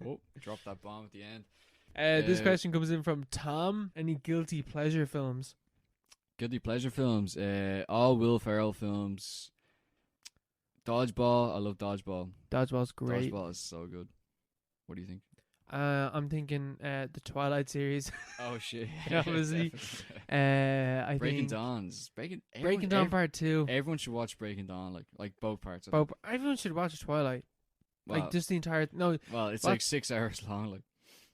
Oh, dropped that bomb at the end. This question comes in from Tom. Any guilty pleasure films? Guilty pleasure films. All Will Ferrell films. Dodgeball. I love Dodgeball. Dodgeball's great. Dodgeball is so good. What do you think? I'm thinking the Twilight series. Oh shit! Obviously. Breaking Dawn's Breaking Dawn Part 2. Everyone should watch Breaking Dawn, like both parts. Everyone should watch Twilight. Well, like just the entire. No. Well, it's like 6 hours long. Like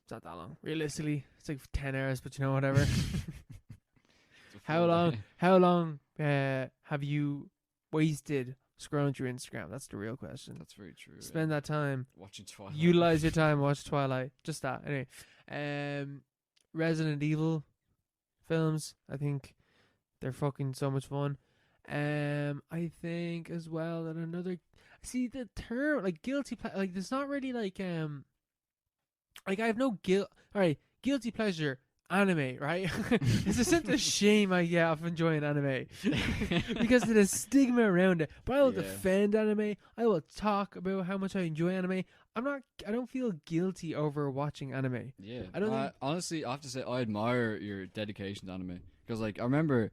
it's not that long. Realistically, it's like 10 hours. But you know, whatever. How long have you wasted scrolling through Instagram? That's the real question. That's very true. Spend that time watching Twilight. Utilize your time. Watch Twilight. Just that. Anyway, Resident Evil films. I think they're fucking so much fun. I think as well that another. See the term like guilty like there's not really like I have no guilt. All right, guilty pleasure. Anime, right? It's a sense of shame I get of enjoying anime because of the stigma around it. But I will defend anime. I will talk about how much I enjoy anime. I don't feel guilty over watching anime. Yeah, I don't. Honestly, I have to say I admire your dedication to anime because, like, I remember,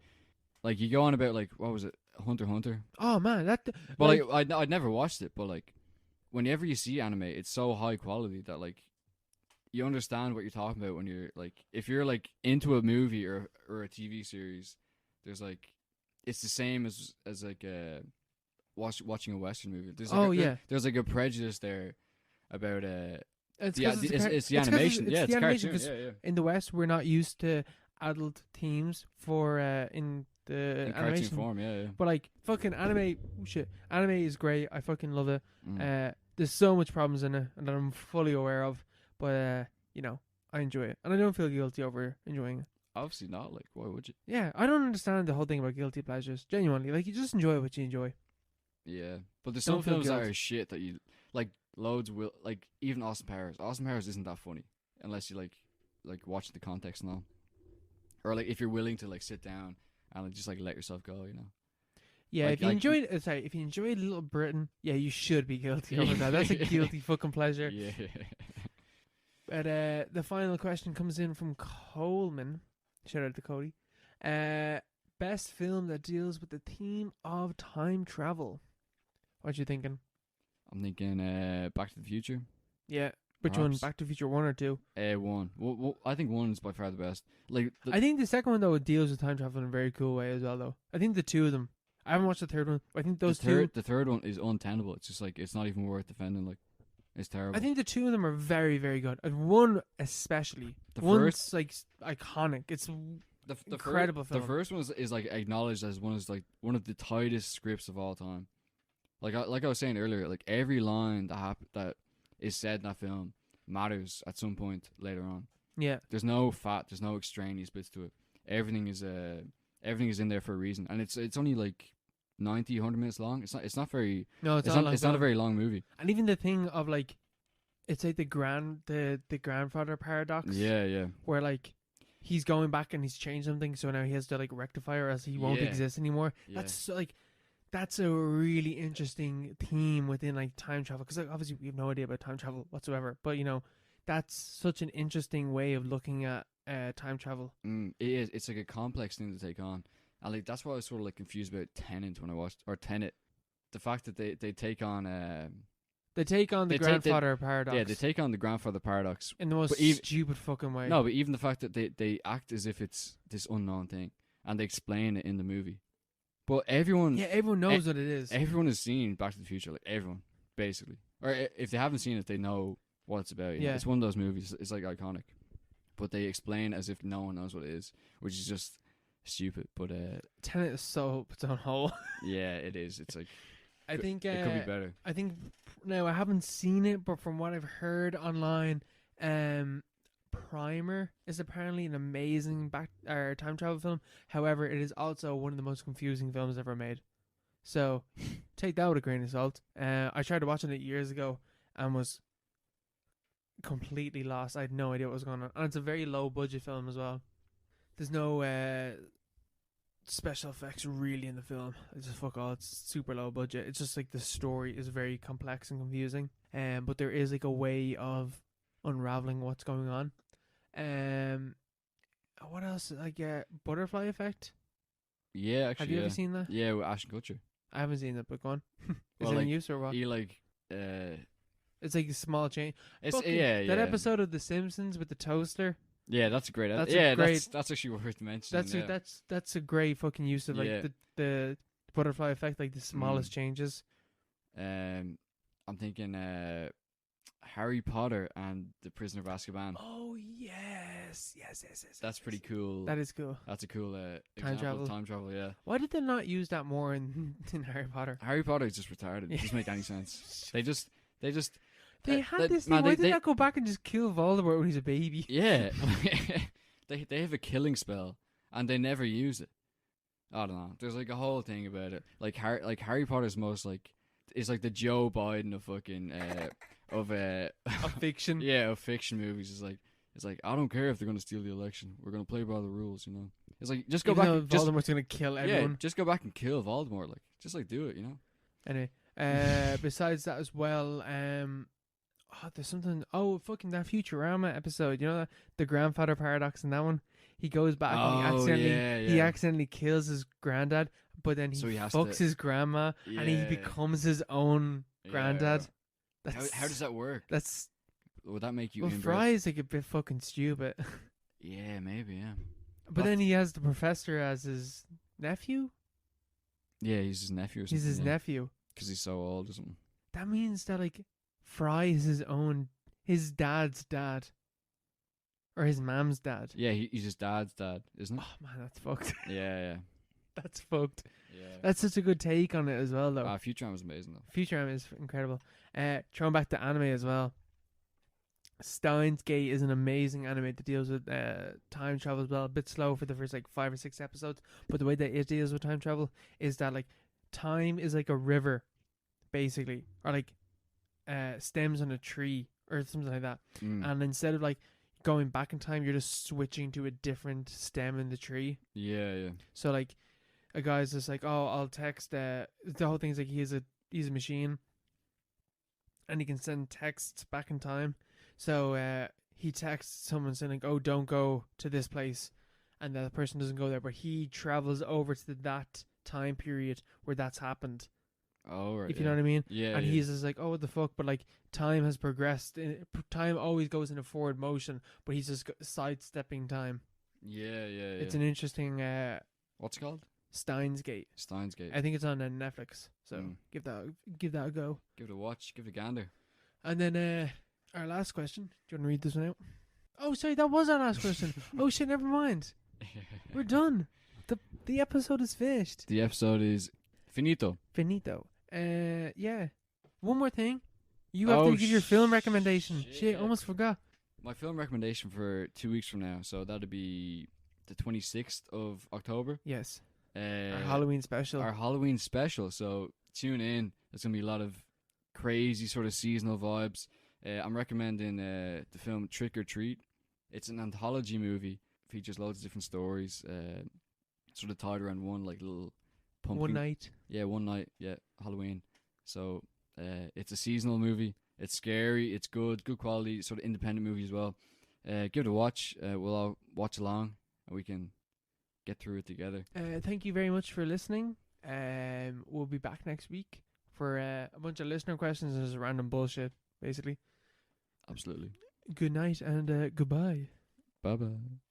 like, you go on about like what was it, Hunter x Hunter? Oh man, that. But like, I'd never watched it, but like, whenever you see anime, it's so high quality that like. You understand what you're talking about when you're like, if you're like into a movie or a TV series, there's like, it's the same as like watching a Western movie. There's like there's like a prejudice there about it's the animation. It's the animation. Yeah. In the West, we're not used to adult themes for in the animation cartoon form. Yeah. But like fucking anime, anime is great. I fucking love it. There's so much problems in it, and I'm fully aware of. But, you know, I enjoy it. And I don't feel guilty over enjoying it. Obviously not. Like, why would you? Yeah, I don't understand the whole thing about guilty pleasures. Genuinely. Like, you just enjoy what you enjoy. Yeah. But there's some films that are shit that you... Like, loads will... Like, even Austin Powers. Austin Powers isn't that funny. Unless you, like watch the context and all. Or, like, if you're willing to, like, sit down and like, just, like, let yourself go, you know? Yeah, like, if you enjoyed Little Britain, yeah, you should be guilty over that. That's a guilty fucking pleasure. Yeah. But the final question comes in from Coleman. Shout out to Cody. Best film that deals with the theme of time travel. What you thinking? I'm thinking Back to the Future. Yeah. Which one? Back to the Future 1 or 2? 1. Well, I think 1 is by far the best. Like, I think the second one though deals with time travel in a very cool way as well. Though I think the two of them. I haven't watched the third one. I think those two. The third one is untenable. It's just like it's not even worth defending. Like. It's terrible. I think the two of them are very, very good. And one especially. One's like iconic. It's incredible film. The first one is like acknowledged as one of the tightest scripts of all time. Like I was saying earlier, like every line that is said in that film matters at some point later on. Yeah. There's no fat. There's no extraneous bits to it. Everything is in there for a reason, and it's only like 90, 100 minutes long. It's not very. No, it's not a very long movie. And even the thing of like, it's like the grandfather paradox. Yeah. Where like, he's going back and he's changed something, so now he has to like rectify or else he won't exist anymore. Yeah. That's a really interesting theme within like time travel, because like, obviously we have no idea about time travel whatsoever. But you know, that's such an interesting way of looking at time travel. It is. It's like a complex thing to take on. And like that's why I was sort of like confused about Tenet when I watched Tenet. The fact that they take on the grandfather paradox. Yeah, they take on the grandfather paradox in the most stupid fucking way. No, but even the fact that they act as if it's this unknown thing, and they explain it in the movie. But everyone knows what it is. Everyone has seen Back to the Future, like everyone basically, or if they haven't seen it, they know what it's about. You know? It's one of those movies. It's like iconic, but they explain as if no one knows what it is, which is just stupid. But Tenet is so up its own hole. Yeah, it is. It's like I think it could be better. I think now I haven't seen it, but from what I've heard online, Primer is apparently an amazing time travel film. However, it is also one of the most confusing films ever made. So take that with a grain of salt. I tried watching it years ago and was completely lost. I had no idea what was going on, and it's a very low budget film as well. There's no special effects really in the film. It's just fuck all. It's super low budget. It's just like the story is very complex and confusing. But there is like a way of unraveling what's going on. What else? Like Butterfly Effect. Yeah, actually. Have you ever seen that? Yeah, with Ashton Kutcher. I haven't seen it, but go on. Is Well, it like, in use or what? He It's like a small change. it's Fucking- yeah. That episode of The Simpsons with the toaster. Yeah, that's a great. That's great. That's actually worth mentioning. That's a great fucking use of like the butterfly effect, like the smallest changes. I'm thinking Harry Potter and the Prisoner of Azkaban. Oh yes. That's pretty cool. That is cool. That's a cool Time example travel. of time travel. Yeah. Why did they not use that more in Harry Potter? Harry Potter is just retarded. It doesn't make any sense. They just. They had this thing. Why did they not go back and just kill Voldemort when he's a baby? Yeah. they have a killing spell and they never use it. I don't know. There's like a whole thing about it. Like Harry Potter's most is like the Joe Biden of fucking of fiction. Yeah, of fiction movies. It's like I don't care if they're gonna steal the election. We're gonna play by the rules, you know. It's like just go Even back. Though Voldemort's gonna kill everyone. Yeah, just go back and kill Voldemort. Like just do it, you know. Anyway, besides that as well, there's something. Oh, fucking that Futurama episode. You know the grandfather paradox in that one. He goes back and he accidentally kills his granddad, but then he fucks his grandma and he becomes his own granddad. How does that work? Would that make you? Well, Fry is like a bit fucking stupid. Yeah, maybe. Yeah. But then he has the professor as his nephew. Yeah, he's his nephew. Or something, he's his nephew because he's so old or something. That means that like Fry is his dad's dad. Or his mom's dad. Yeah, he's his dad's dad, isn't it? Oh man, that's fucked. Yeah. That's fucked. Yeah. That's such a good take on it as well, though. Futurama is amazing, though. Futurama is incredible. Throwing back to anime as well. Steins Gate is an amazing anime that deals with time travel as well. A bit slow for the first like 5 or 6 episodes, but the way that it deals with time travel is that like time is like a river, basically, or like stems on a tree or something like that. And instead of like going back in time, you're just switching to a different stem in the tree. Yeah. So like a guy's just like, oh, I'll text. The whole thing's like he's a machine, and he can send texts back in time. So he texts someone saying like, oh, don't go to this place, and the person doesn't go there, but he travels over to that time period where that's happened. Oh, right. If you know what I mean. Yeah. And he's just like, oh, what the fuck? But like time has progressed. Time always goes in a forward motion, but he's just sidestepping time. Yeah. It's an interesting. What's it called? Steins Gate. I think it's on Netflix. So give that a go. Give it a watch. Give it a gander. And then our last question. Do you want to read this one out? Oh, sorry, that was our last question. Oh shit, never mind. We're done. The episode is finished. The episode is finito. Yeah. One more thing. You have to give your film recommendation. Shit, almost forgot. My film recommendation for 2 weeks from now. So that'll be the 26th of October. Yes. Our Halloween special. So tune in. There's going to be a lot of crazy sort of seasonal vibes. I'm recommending the film Trick or Treat. It's an anthology movie. Features loads of different stories. Sort of tied around one like little pumpkin. One night. Yeah, one night. Yeah, Halloween. So it's a seasonal movie. It's scary. It's good quality, sort of independent movie as well. Give it a watch. We'll all watch along, and we can get through it together. Thank you very much for listening. We'll be back next week for a bunch of listener questions and just random bullshit, basically. Absolutely. Good night and goodbye. Bye-bye.